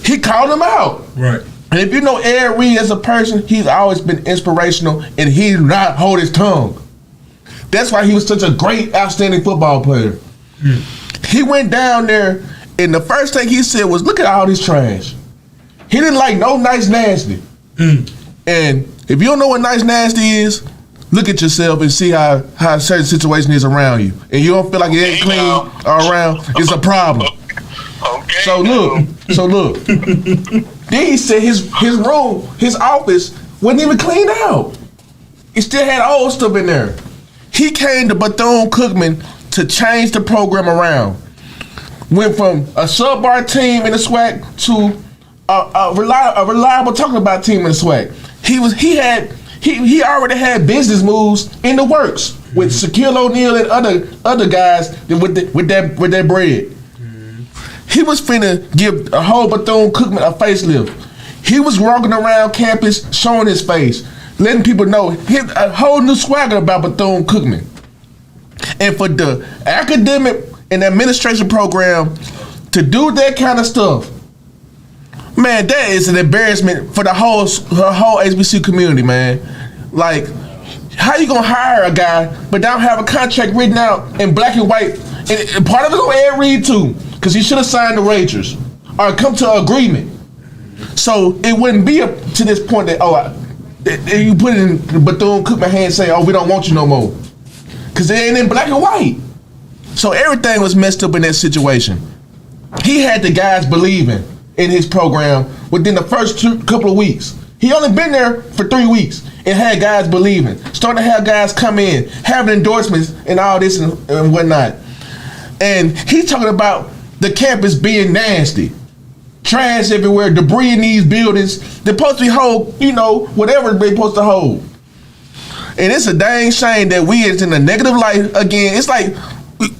he called him out. Right. And if you know Ed Reed as a person, he's always been inspirational and he did not hold his tongue. That's why he was such a great, outstanding football player. Mm. He went down there and the first thing he said was, look at all this trash. He didn't like no nice nasty. Mm. And if you don't know what nice nasty is, look at yourself and see how a certain situation is around you. And you don't feel like it ain't clean around, it's a problem. Okay. So look. Then he said his room, his office, wasn't even cleaned out. It still had old stuff in there. He came to Bethune-Cookman to change the program around. Went from a sub-bar team in the SWAC to a reliable talking about team in the SWAC. He already had business moves in the works with Shaquille O'Neal and other guys with that bread. Mm-hmm. He was finna give a whole Bethune-Cookman a facelift. He was walking around campus showing his face, letting people know a whole new swagger about Bethune-Cookman. And for the academic and administration program to do that kind of stuff, man, that is an embarrassment for the whole HBCU community, man. Like, how you gonna hire a guy but don't have a contract written out in black and white? And part of it on Ed Reed too, because he should have signed the Rangers or come to an agreement. So it wouldn't be up to this point that you put it in Bethune-Cookman hands saying, oh, we don't want you no more, because it ain't in black and white. So everything was messed up in that situation. He had the guys believing in his program within the first couple of weeks. He only been there for 3 weeks and had guys believing, starting to have guys come in, having endorsements and all this and whatnot. And he's talking about the campus being nasty, trash everywhere, debris in these buildings. They're supposed to hold, whatever they're supposed to hold. And it's a dang shame that we is in a negative light again. It's like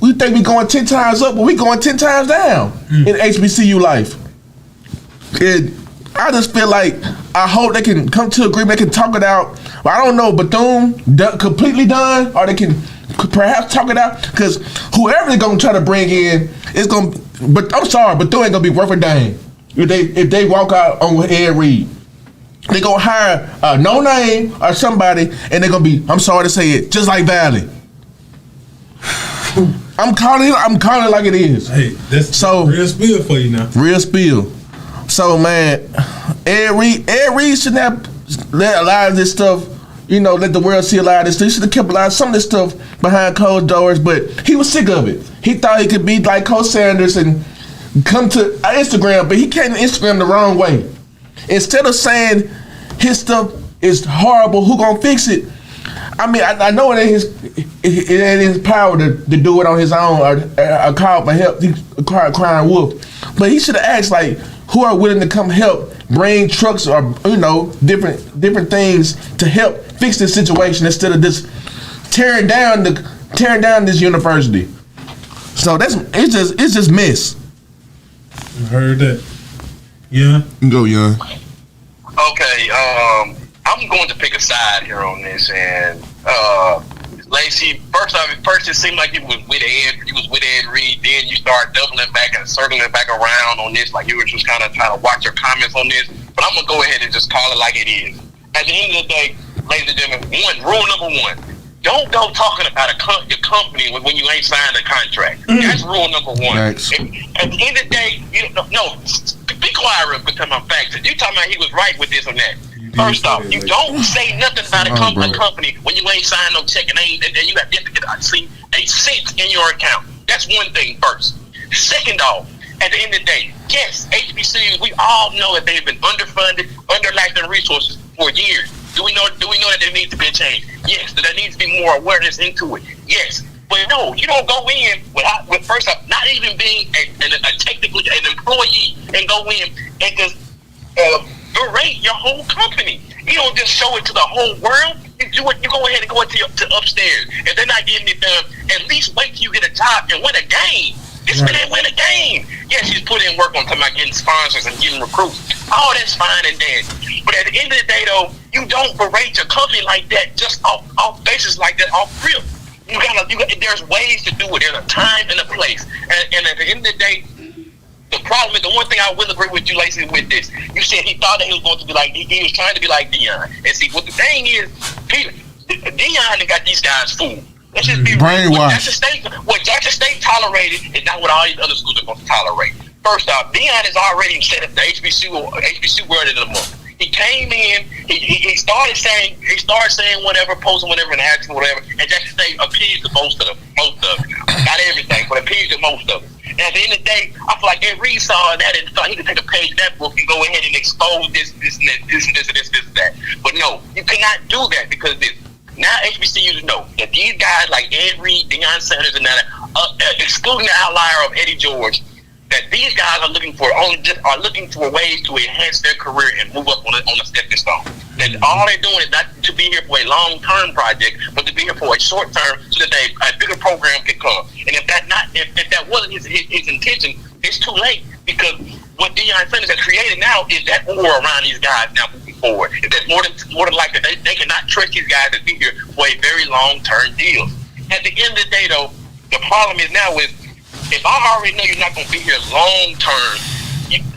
we think we going 10 times up, but we going 10 times down in HBCU life. And I just feel like I hope they can come to agreement, they can talk it out. But I don't know, Bethune completely done, or they can perhaps talk it out, because whoever they're gonna try to bring in is gonna. But I'm sorry, Bethune ain't gonna be worth a dang if they walk out on Ed Reed. They gonna hire a no name or somebody, and they're gonna be, I'm sorry to say it, just like Valley. I'm calling it like it is. Hey, that's real spill for you now. Real spill. So man, Ed Reed shouldn't have let a lot of this stuff, let the world see a lot of this stuff. He should have kept a lot of some of this stuff behind closed doors, but he was sick of it. He thought he could be like Coach Sanders and come to Instagram, but he came to Instagram the wrong way. Instead of saying his stuff is horrible, who gonna fix it? I mean, I know it ain't his power to do it on his own or call for help. He crying wolf, but he should have asked like, who are willing to come help, bring trucks or different things to help fix this situation instead of just tearing down this university. So it's just mess. I heard that. Yeah. Go, Yuan. Okay, I'm going to pick a side here on this, and Lacey. First it seemed like you was with Ed Reed. Then you start doubling back and circling back around on this, like you were just kind of trying to watch your comments on this. But I'm gonna go ahead and just call it like it is. At the end of the day, ladies and gentlemen, rule number one: don't go talking about your company when you ain't signed a contract. That's rule number one. At the end of the day, be quiet real quick. Tell my facts. You talking about he was right with this or that? First off, you don't say nothing about a company when you ain't signed no check and you have yet to get a cent in your account. That's one thing first. Second off, at the end of the day, yes, HBCUs, we all know that they've been underfunded, underlapped in resources for years. Do we know that there needs to be a change? Yes. That there needs to be more awareness into it? Yes. But no, you don't go in with first off, not even being technically an employee and go in and just berate your whole company. You don't just show it to the whole world. You go ahead and go to upstairs. If they're not getting it done, at least wait till you get a job and win a game. This man win a game. Yes, he's put in work on talking about getting sponsors and getting recruits. All that's fine and dandy. But at the end of the day, though, you don't berate your company like that, just off basis like that, off rip. There's ways to do it. There's a time and a place. And at the end of the day, the problem is, the one thing I will agree with you, Lacey, with this, you said he thought that he was going to be like, he was trying to be like Deon. And see, what the thing is, Deon got these guys fooled. Let's just be real. What Jackson State tolerated is not what all these other schools are going to tolerate. First off, Deon has already set up the HBCU word of the month. He came in, he started saying whatever, posting whatever, and asking whatever, and Jackson State appeased to most of them. Not everything, but appeased to most of them. And at the end of the day, I feel like Ed Reed saw that and thought he could take a page of that book and go ahead and expose this and that. But no, you cannot do that because this. Now HBCUs know that these guys like Ed Reed, Deion Sanders, and that, excluding the outlier of Eddie George, that these guys are looking for ways to enhance their career and move up on a stepping stone. That all they're doing is not to be here for a long-term project, but to be here for a short-term, so that a bigger program can come. And if that wasn't his intention, it's too late, because what Deion Sanders has created now is that aura around these guys now moving forward. That's more than likely they cannot trust these guys to be here for a very long-term deal. At the end of the day, though, the problem is now is, if I already know you're not going to be here long term,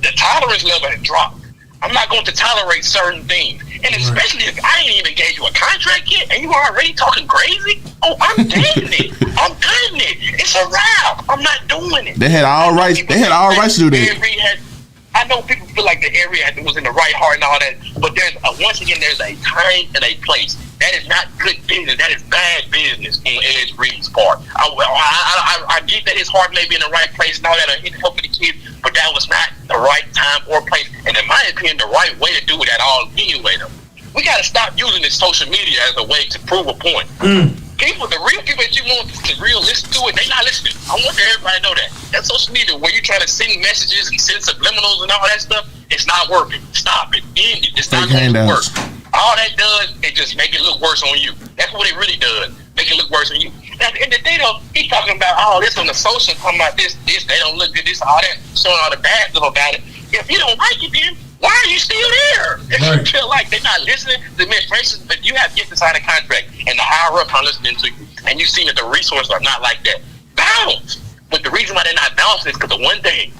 the tolerance level has dropped. I'm not going to tolerate certain things. And especially if I ain't even gave you a contract yet and you are already talking crazy, I'm cutting it. I'm cutting it. It's a wrap. I'm not doing it. They had all rights to do that. I know people feel like the area was in the right heart and all that, but once again, there's a time and a place. That is not good business. That is bad business on Ed Reed's part. I get that his heart may be in the right place and all that, and helping the kids, but that was not the right time or place. And in my opinion, the right way to do it at all anyway, though. We got to stop using this social media as a way to prove a point. The real people that you want to listen to it, they not listening. I want everybody to know that. That social media where you try to send messages and send subliminals and all that stuff, it's not working. Stop it. End it. It's not going to work. All that does is just make it look worse on you. That's what it really does. Make it look worse on you. Now, at the end of the day, though, he's talking about all this on the social, talking about this, they don't look good, this, all that, showing all the bad stuff about it. If you don't like it, then why are you still there? If you feel like they're not listening to me, for instance, but you have yet to sign a contract and the higher up are listening to you, and you've seen that the resources are not like that, bounce. But the reason why they're not bouncing is because of one thing.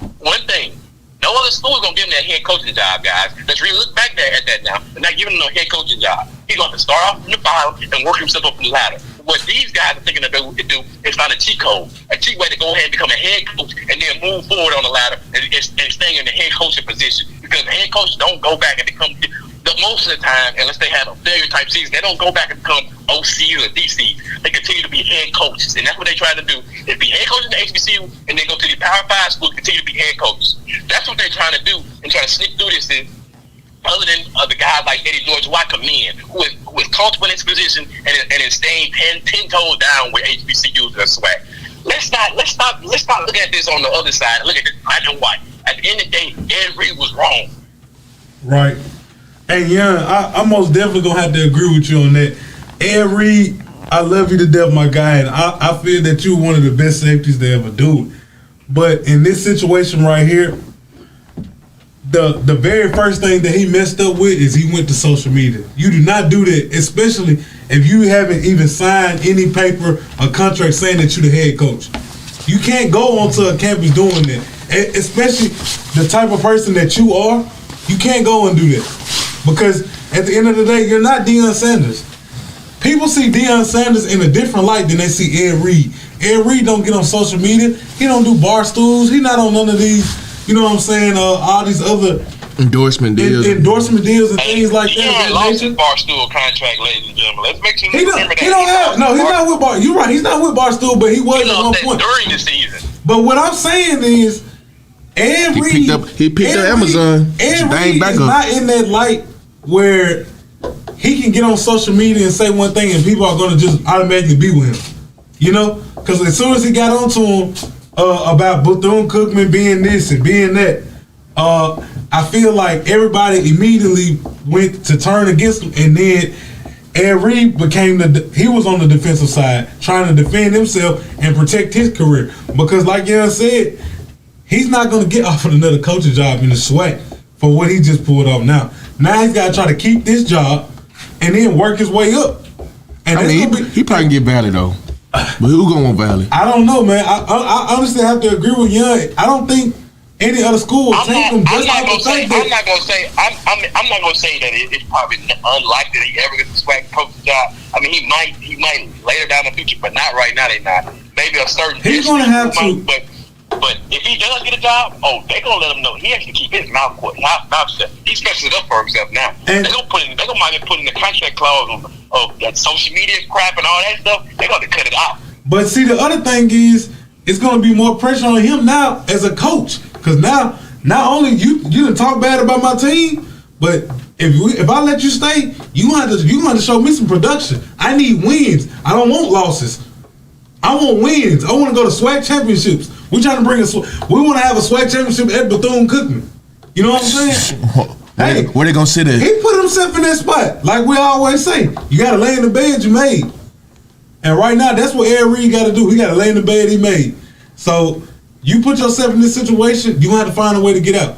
No other school is going to give him that head coaching job, guys. Let's really look back at that now. They're not giving him no head coaching job. He's going to start off from the bottom and work himself up the ladder. What these guys are thinking to do is find a cheat code, a cheat way to go ahead and become a head coach and then move forward on the ladder and staying in the head coaching position. Because the head coaches don't go back and become, most of the time, unless they have a failure type season, they don't go back and become OCs or DCs. They continue to be head coaches, and that's what they try to do. Is be head coaches in the HBCU, and then go to the Power 5 schools, continue to be head coaches. That's what they're trying to do, and trying to sneak through this. other than the guys like Eddie George, who I commend, who is comfortable in his position and is staying 10 toes down with HBCUs and swag. Let's not look at this on the other side. Look at this black and white. At the end of the day, Ed Reed was wrong. Right. Hey, Yuan, I'm most definitely gonna have to agree with you on that. Ed Reed, I love you to death, my guy, and I feel that you're one of the best safeties to ever do it. But in this situation right here, the very first thing that he messed up with is he went to social media. You do not do that, especially if you haven't even signed any paper or contract saying that you're the head coach. You can't go onto a campus doing that. Especially the type of person that you are, you can't go and do that. Because at the end of the day, you're not Deon Sanders. People see Deon Sanders in a different light than they see Ed Reed. Ed Reed don't get on social media. He don't do bar stools. He not on none of these, you know what I'm saying, all these other endorsement deals and things like that. He lost his Barstool contract, ladies and gentlemen. Let's make sure we remember that. He's not with Bar. You're right. He's not with Barstool, but he was at one point during the season. But what I'm saying is, Ed Reed, he picked up Amazon. Ed Reed is not in that light where he can get on social media and say one thing and people are going to just automatically be with him. You know? Because as soon as he got onto him about Bethune-Cookman being this and being that, I feel like everybody immediately went to turn against him, and then Ed Reed he was on the defensive side trying to defend himself and protect his career. Because like Yuan said, he's not going to get offered another coaching job in the SWAC for what he just pulled off now. Now he's got to try to keep this job and then work his way up. And I mean, he probably can get Valley though. But who gonna want Valley? I don't know, man. I honestly have to agree with Yuan. I don't think any other school will take him. I'm not gonna say that it's probably unlikely that he ever gets a SWAC coach job. I mean, he might later down in the future, but not right now. They're not. Maybe a certain. He's gonna have to. But if he does get a job, they're gonna let him know he has to keep his mouth shut. He's messing it up for himself now. They're gonna might put in the contract clause of that social media crap and all that stuff. They're gonna cut it out. But see, the other thing is, it's gonna be more pressure on him now as a coach, because now not only you done talk bad about my team, but if I let you stay, you gonna have to show me some production. I need wins. I don't want losses. I want wins. I want to go to SWAC championships. We trying to bring we want to have a SWAC championship at Bethune-Cookman. You know what I'm saying? Where they gonna sit at? He put himself in that spot. Like we always say, you got to lay in the bed you made. And right now, that's what Ed Reed got to do. He got to lay in the bed he made. So you put yourself in this situation, you have to find a way to get out.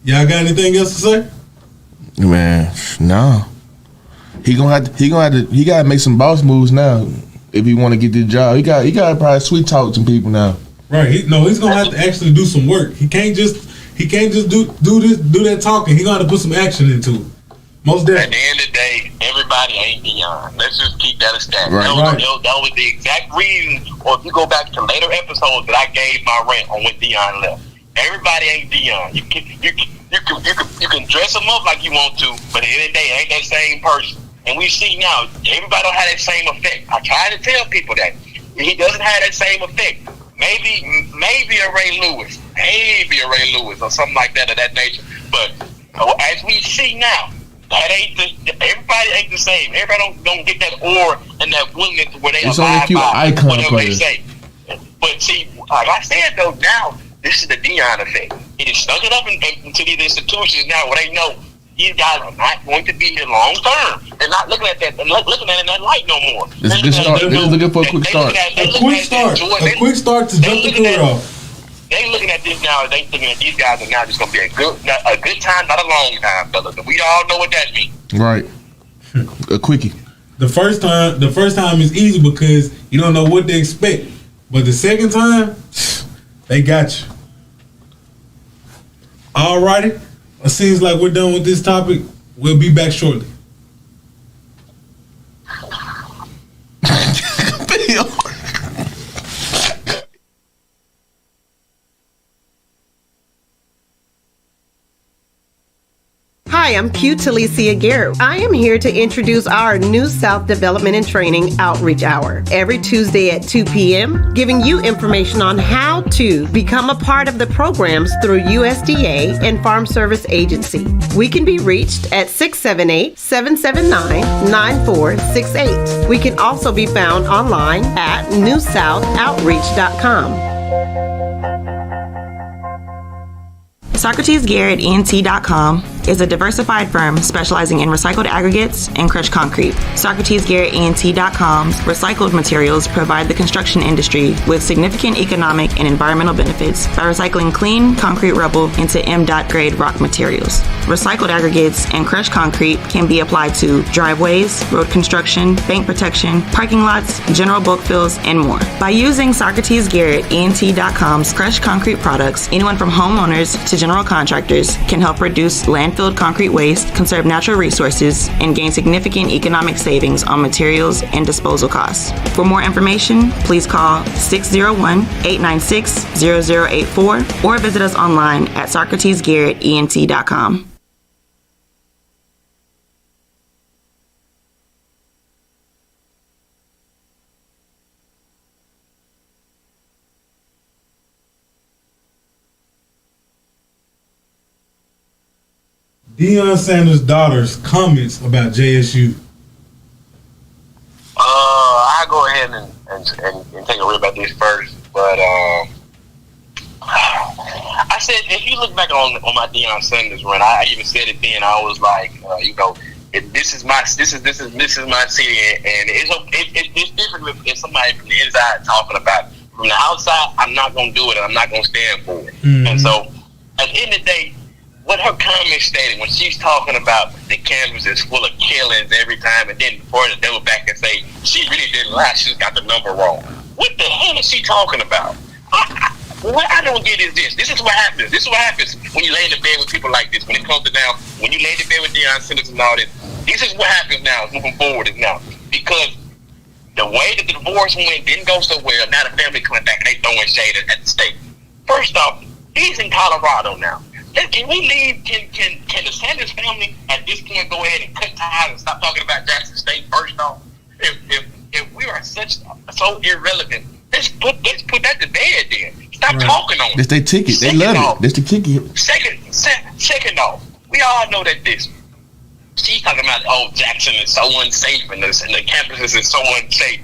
Y'all got anything else to say? Man, no. He gotta make some boss moves now if he want to get this job. He got to probably sweet talk some people now. Right. He's gonna have to actually do some work. He can't just do that talking. He gonna have to put some action into it. Most definitely. At the end of the day, everybody ain't Deon. Let's just keep that a stat. Right. That was the exact reason. Or if you go back to later episodes that I gave my rant on when Deon left. Everybody ain't Deon. You can dress him up like you want to, but at the end of the day, it ain't that same person. And we see now, everybody don't have that same effect. I try to tell people that he doesn't have that same effect. Maybe a Ray Lewis, or something like that of that nature. But as we see now, everybody ain't the same. Everybody don't get that aura and that willingness where they abide by whatever they say. But see, like I said though, now this is the Deon effect. It is stuck it up into these institutions now where they know these guys are not going to be here long term. They're not looking at that. They're looking at it in that light no more. They're looking for a quick start. A quick start to jump the career off. They looking at this now. They thinking that these guys are now just going to be a good time, not a long time, fellas. We all know what that means. Right. A quickie. The first time is easy because you don't know what to expect. But the second time, they got you. Alrighty. It seems like we're done with this topic. We'll be back shortly. Hi, Hi, I'm Q Talicia Garrett. I am here to introduce our New South Development and Training Outreach Hour every Tuesday at 2 p.m., giving you information on how to become a part of the programs through USDA and Farm Service Agency. We can be reached at 678-779-9468. We can also be found online at newsouthoutreach.com. SocratesGarrettENT.com is a diversified firm specializing in recycled aggregates and crushed concrete. SocratesGarrettENT.com's recycled materials provide the construction industry with significant economic and environmental benefits by recycling clean concrete rubble into MDOT grade rock materials. Recycled aggregates and crushed concrete can be applied to driveways, road construction, bank protection, parking lots, general bulk fills, and more. By using SocratesGarrettENT.com's crushed concrete products, anyone from homeowners to general contractors can help reduce landfilled concrete waste, conserve natural resources, and gain significant economic savings on materials and disposal costs. For more information, please call 601-896-0084 or visit us online at SocratesGarrettENT.com. Deon Sanders' daughter's comments about JSU. I'll go ahead and take a rip at this first, but I said if you look back on my Deon Sanders run, I even said it then. I was like, this is my city, and it's different if somebody from the inside talking about it. From the outside, I'm not gonna do it, and I'm not gonna stand for it. Mm-hmm. And so at the end of the day, what her comment stated when she's talking about the campus is full of killings every time, and then before the devil back and say she really didn't lie, she just got the number wrong. What the hell is she talking about? What I don't get is this. This is what happens. This is what happens when you lay in the bed with people like this. When it comes to now, when you lay in the bed with Deon Sanders and all this, this is what happens now. Moving forward is now because the way that the divorce went didn't go so well. Now the family coming back and they throwing shade at the state. First off, he's in Colorado now. Can we leave? Can the Sanders family at this point go ahead and cut ties and stop talking about Jackson State? First off, if we are so irrelevant, let's put that to bed. Then stop talking on it. That's their ticket. They love it. That's the ticket. Second off, we all know that she's talking about Jackson is so unsafe and the campuses is so unsafe.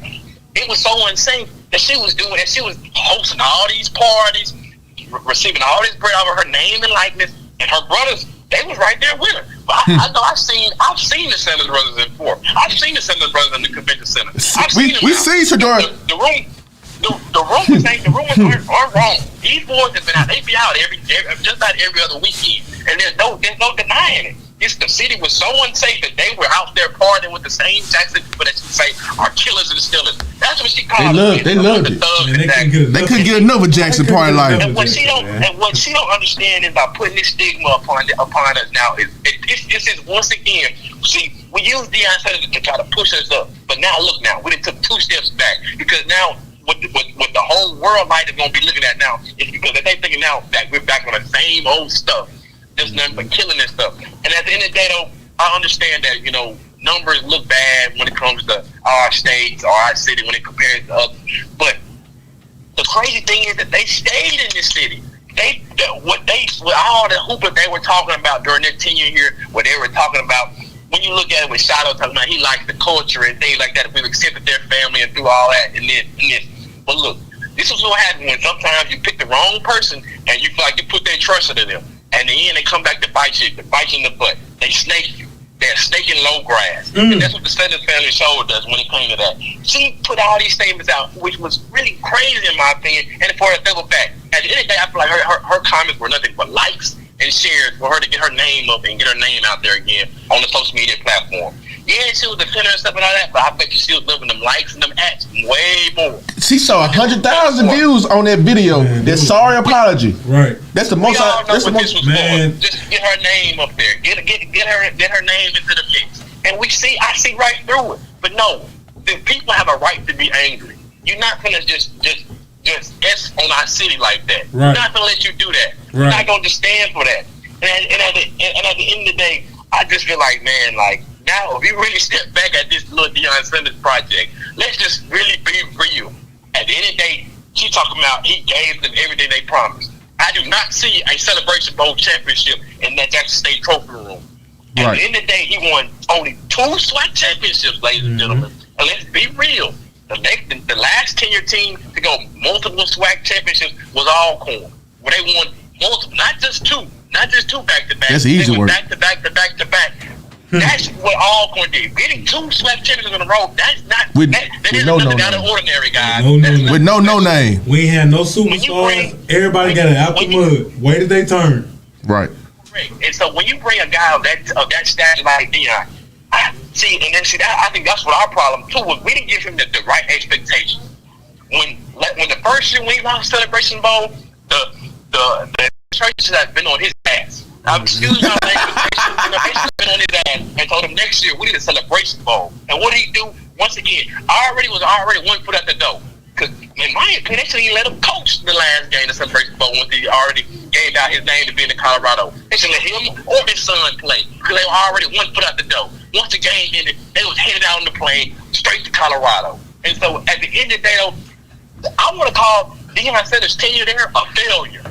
It was so unsafe that she was doing that. She was hosting all these parties, receiving all this bread over her name and likeness, and her brothers, they was right there with her. But I know I've seen the Sanders brothers in court. I've seen the Sanders brothers in the convention center. We seen Shador. The rumors aren't wrong. These boys have been out. They be out every just about every other weekend, and there's no denying it. The city was so unsafe that they were out there partying with the same Jackson people that you say are killers and stealers. That's what she called them. They loved it. They couldn't get another Jackson party life. And what she don't understand is by putting this stigma upon us now it's once again. See, we use Deon Sanders to try to push us up, but now look, now we took 2 steps back because now what the whole world light is going to be looking at now is because they thinking now that we're back on the same old stuff. There's nothing but killing and stuff. And at the end of the day, though, I understand that, numbers look bad when it comes to our states or our city when it compares to others. But the crazy thing is that they stayed in this city. With all the hoopla they were talking about during their tenure here, where they were talking about, when you look at it with Shadow talking about he likes the culture and things like that, if we've accepted their family and through all that and this. But look, this is what happens when sometimes you pick the wrong person and you feel like you put their trust into them. And in the end, they come back to bite you in the butt. They snake you. They're snaking low grass. And that's what the Sanders family showed us when it came to that. She put all these statements out, which was really crazy in my opinion. And for a double back, at the end of the day, I feel like her comments were nothing but likes and shares for her to get her name up and get her name out there again on the social media platform. Yeah, she was defending herself and all that, but I bet you she was living them likes and them acts way more. She saw 100,000 views on that video. That sorry apology. Right. That's the most. That's the most. Just get her name up there. Get her name into the mix. And I see right through it. But no, the people have a right to be angry. You're not gonna just S on our city like that. Right. We're not gonna let you do that. Right. We're not gonna just stand for that. And at the end of the day, I just feel like, man, like now if we really step back at this little Deon Sanders project, let's just really be real. At the end of the day, she talking about he gave them everything they promised. I do not see a Celebration Bowl championship in that Jackson State trophy room. At the end of the day, he won only 2 SWAC championships, ladies and gentlemen. And let's be real. The last 10-year team to go multiple SWAC championships was Alcorn, where they won multiple, not just two back to back. That's easy work. Back to back to back to back. That's what Alcorn did. Getting 2 SWAC championships in a row. That's not. That is nothing out of the ordinary, guys. With no name. We ain't had no superstars. Everybody got it out the mud. Where did they turn? Right. And so when you bring a guy of that stature like Deon, I think that's what our problem too was. We didn't give him the right expectations. When the first year we lost Celebration Bowl, the churches have been on his ass. Excuse my language. They been on his ass and told him next year we need a Celebration Bowl. And what did he do? Once again, already 1 foot out the door. Because in my opinion, they shouldn't even let him coach the last game of Celebration Bowl once he already gave out his name to be in Colorado. They should let him or his son play because they were already 1 foot out the door. Once the game ended, they was headed out on the plane straight to Colorado. And so at the end of the day, I want to call Deon Sanders' tenure there a failure.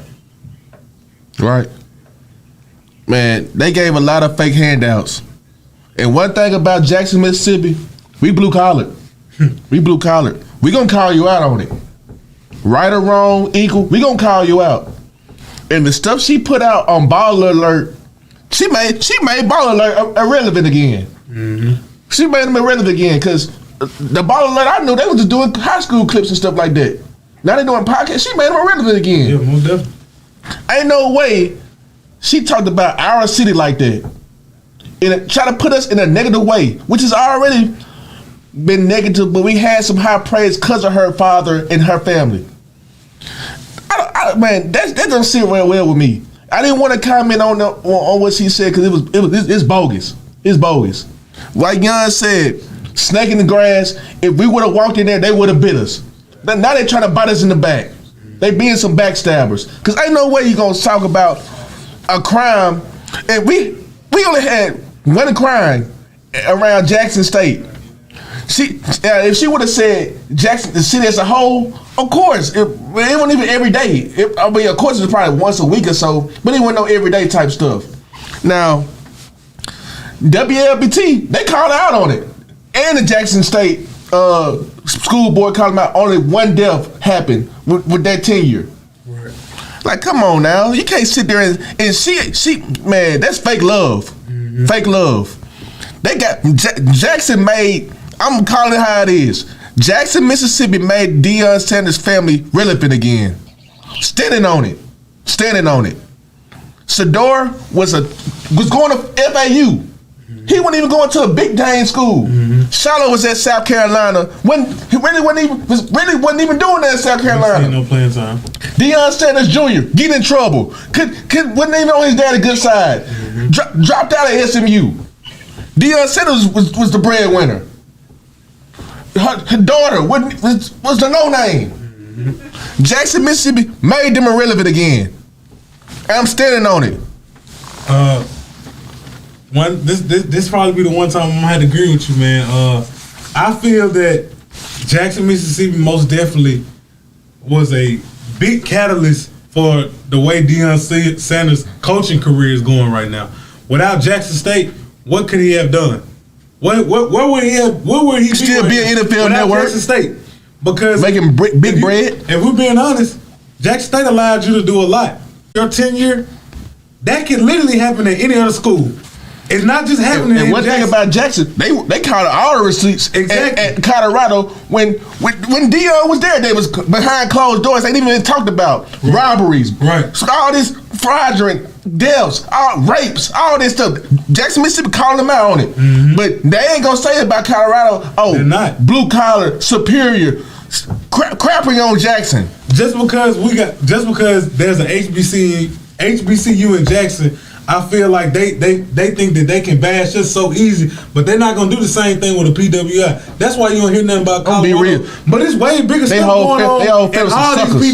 Right. Man, they gave a lot of fake handouts. And one thing about Jackson, Mississippi, we blue collared. We blue collared. We gonna call you out on it. Right or wrong, equal, we gonna call you out. And the stuff she put out on Ball Alert, she made Ball Alert irrelevant again. She made them irrelevant again because the Ball Alert, I knew they was just doing high school clips and stuff like that. Now they doing podcasts. She made them irrelevant again. Yeah, most definitely. Ain't no way she talked about our city like that and try to put us in a negative way, which has already been negative, but we had some high praise because of her father and her family. Man, that doesn't sit real well with me. I didn't want to comment on what she said because it's bogus. It's bogus. Like Yuan said, snake in the grass. If we would have walked in there, they would have bit us. Now they trying to bite us in the back. They being some backstabbers. Because ain't no way you gonna talk about a crime. And we only had one crime around Jackson State. If she would have said Jackson, the city as a whole, of course, it wasn't even every day. Of course, it was probably once a week or so, but it wasn't no everyday type stuff. Now, WLBT, they called out on it. And the Jackson State school board called them out. Only one death happened with that tenure. Right. Like, come on now. You can't sit there and she man, that's fake love. Mm-hmm. Fake love. They got, Jackson made, I'm calling it how it is. Jackson, Mississippi made Deon Sanders' family relevant again. Standing on it. Sador was going to FAU. He wasn't even going to a big dang school. Mm-hmm. Shiloh was at South Carolina when he really wasn't even doing that in South Carolina. No playing time. Deon Sanders Jr. get in trouble. Wasn't even on his dad's good side. Mm-hmm. Dropped out of SMU. Deon Sanders was the breadwinner. Her daughter was the no name. Mm-hmm. Jackson, Mississippi made them irrelevant again. I'm standing on it. This probably be the one time I'm gonna have to agree with you, man. I feel that Jackson, Mississippi most definitely was a big catalyst for the way Deon Sanders' coaching career is going right now. Without Jackson State, what could he have done? Where would he still be an NFL network? Jackson State, because making big bread. If we're being honest, Jackson State allowed you to do a lot. Your tenure, that could literally happen at any other school. It's not just happening. And one thing about Jackson, they caught all the receipts at Colorado when Deon was there. They was behind closed doors. They didn't even talked about robberies, so all this fraudulent deaths, all rapes, all this stuff. Jackson, Mississippi, calling them out on it, but they ain't gonna say about Colorado. Oh, they're not blue collar, superior, crapping on Jackson. Just because there's an HBCU in Jackson. I feel like they think that they can bash us so easy, but they're not gonna do the same thing with a PWI. That's why you don't hear nothing about Colorado. Be real. But it's way bigger stuff going on in all these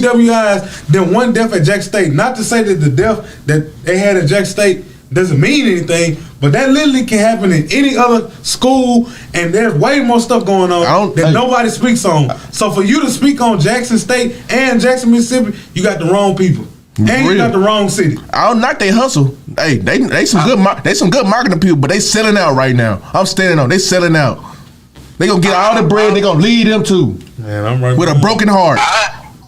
PWIs than one death at Jackson State. Not to say that the death that they had at Jackson State doesn't mean anything, but that literally can happen in any other school, and there's way more stuff going on that nobody speaks on. So for you to speak on Jackson State and Jackson, Mississippi, you got the wrong people. And you got the wrong city. I don't knock they hustle. Hey, they some good marketing people, but they selling out right now. I'm standing on. They selling out. They gonna get all the bread. They gonna lead them too. Man, I'm right with a broken heart.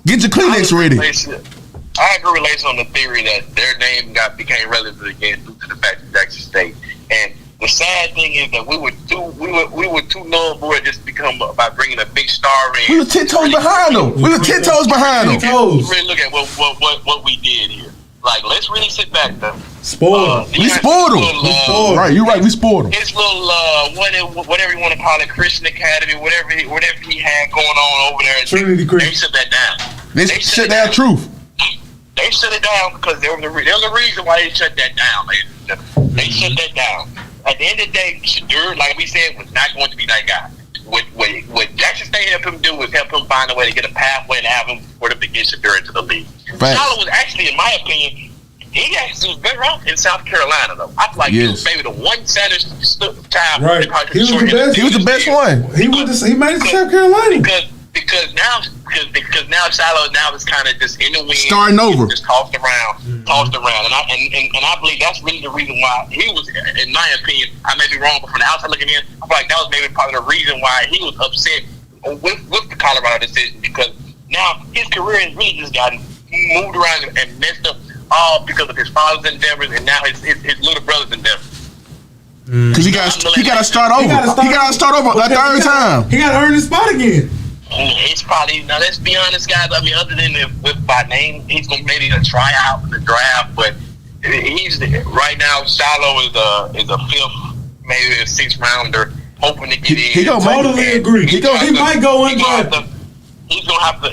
Get your Kleenex ready. I agree with Lace on the theory that their name became relevant again due to the fact of Jackson State. And the sad thing is that we were too low for it just become by bringing a big star in. We were 10 toes behind them. We were 10 toes behind them. Really look at what we did here. Like, let's really sit back though. We spoiled them. Right, you're right. We spoiled them. His little whatever you want to call it, Christian Academy, whatever he had going on over there. Trinity Christian. They shut that down. They shut down truth. They shut it down because there was a reason why they shut that down. They shut that down. At the end of the day, Shadur, like we said, was not going to be that guy. What Jackson State helped him do was help him find a way to get a pathway and have him for them to get Shadur into the league. Charlotte was actually, in my opinion, he actually was better off in South Carolina, though. I feel like he was maybe the one Sanders time. Right. He was the best. He was the best one. He made it to South Carolina. Because now Shiloh now is kind of just in the wind, starting over, just tossed around, and I believe that's really the reason why he was, in my opinion, I may be wrong, but from the outside looking in, I feel like that was maybe part of the reason why he was upset with the Colorado decision, because now his career has really just gotten moved around and messed up all because of his father's endeavors and now his little brother's endeavors. Because he got to start over. He got to start over a third time. He got to earn his spot again. It's probably, now let's be honest, guys. I mean, other than with by name, he's gonna maybe try out in the draft, but he's right now. Shiloh is a fifth, maybe a sixth rounder, hoping to get in. He gonna totally agree. He might go undrafted. He's gonna have to.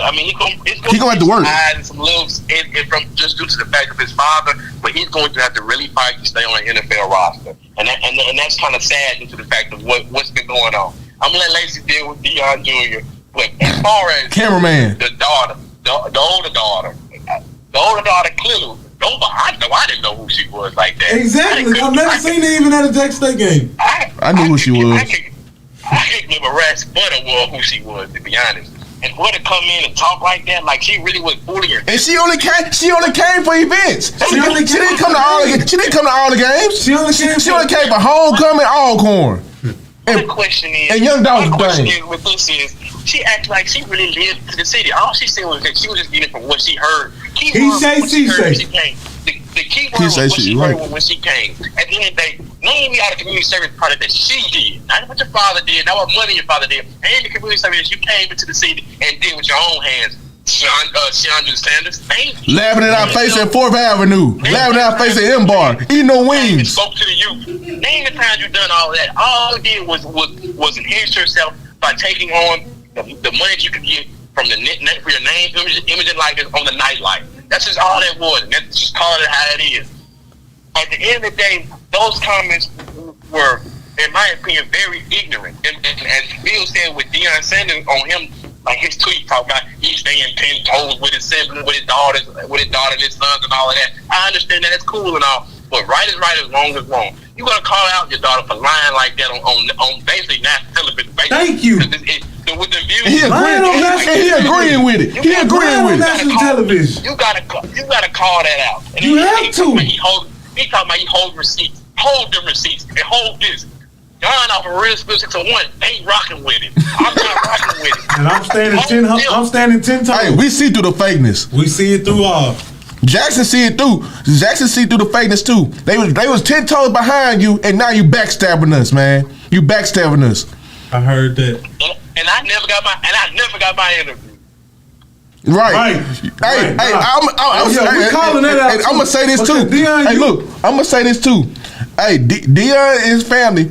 I mean, he's gonna have to work. And some lives from just due to the fact of his father, but he's going to have to really fight to stay on an NFL roster, and that's kind of sad due to the fact of what's been going on. I'm gonna let Lacey deal with Deon Jr. But as far as cameraman, the older daughter, clearly, I didn't know who she was like that. Exactly. I've never seen her even at a Jackson State game. I knew who she was. I could give a rat's butt of who she was, to be honest. And for her to come in and talk like that, like she really was bullying her. And she only came for events. She didn't come to all the games. She only came for homecoming, Alcorn. The question is, and Young Dog with this is, she acted like she really lived to the city. All she said was that she was just getting it from what she heard. The key word was what she heard when she came. At the end of the day, name me out of community service project that she did. Not what your father did, not what money your father did. And the community service that you came into the city and did with your own hands. Chandra Sanders, thank you. Laughing in our face at 4th Avenue. Laughing in our face at M-Bar. Eating no wings. Spoke to the youth. Name the times you've done all that. All you did was enhance yourself by taking on the money that you could get from the net for your name, image and likeness on the nightlife. That's just all that was. And that's just call it how it is. At the end of the day, those comments were, in my opinion, very ignorant. And as Bill said with Deion Sanders on him, like his tweet talking about he staying 10 toes with his siblings, with his daughter and his sons and all of that. I understand that, it's cool and all, but right is right as wrong is wrong. You gonna call out your daughter for lying like that on basically national television? Thank you. With the views, he agreeing with it. He agreeing with it. National television. You gotta call that out. And you have to. He talking about he hold receipts, hold them receipts, and hold this. John off a real split 601 ain't rocking with it. I'm not rocking with it. And I'm standing 10 toes. Hey, we see through the fakeness. We see it through all. Jackson see it through. Jackson see through the fakeness too. They was 10 toes behind you, and now you backstabbing us, man. You backstabbing us. I heard that. And I never got my interview. Right. Hey, we calling that out. I'm gonna say this too. I'm gonna say this too. Hey, Deon and his family.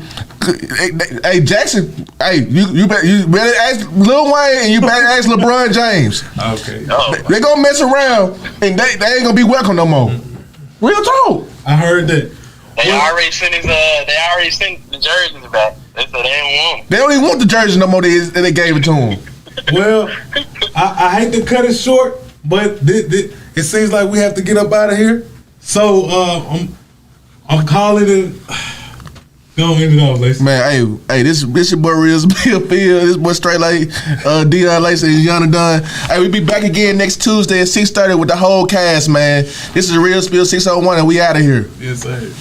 Hey, Jackson. Hey, you better ask Lil Wayne and you better ask LeBron James. Okay. They gonna mess around and they ain't gonna be welcome no more. Real talk. I heard that. They already sent the jerseys back. They said they didn't want them. They don't even want the jersey no more. They gave it to them. Well, I hate to cut it short, but it seems like we have to get up out of here. So I'm calling it. Go end it off, Lacey. Man, hey, this your boy Real Bill. This boy Straight like Deon Lacey and Yuan done. Hey, we be back again next Tuesday at 6:30 with the whole cast, man. This is Real Spill 601, and we out of here. Yes, sir.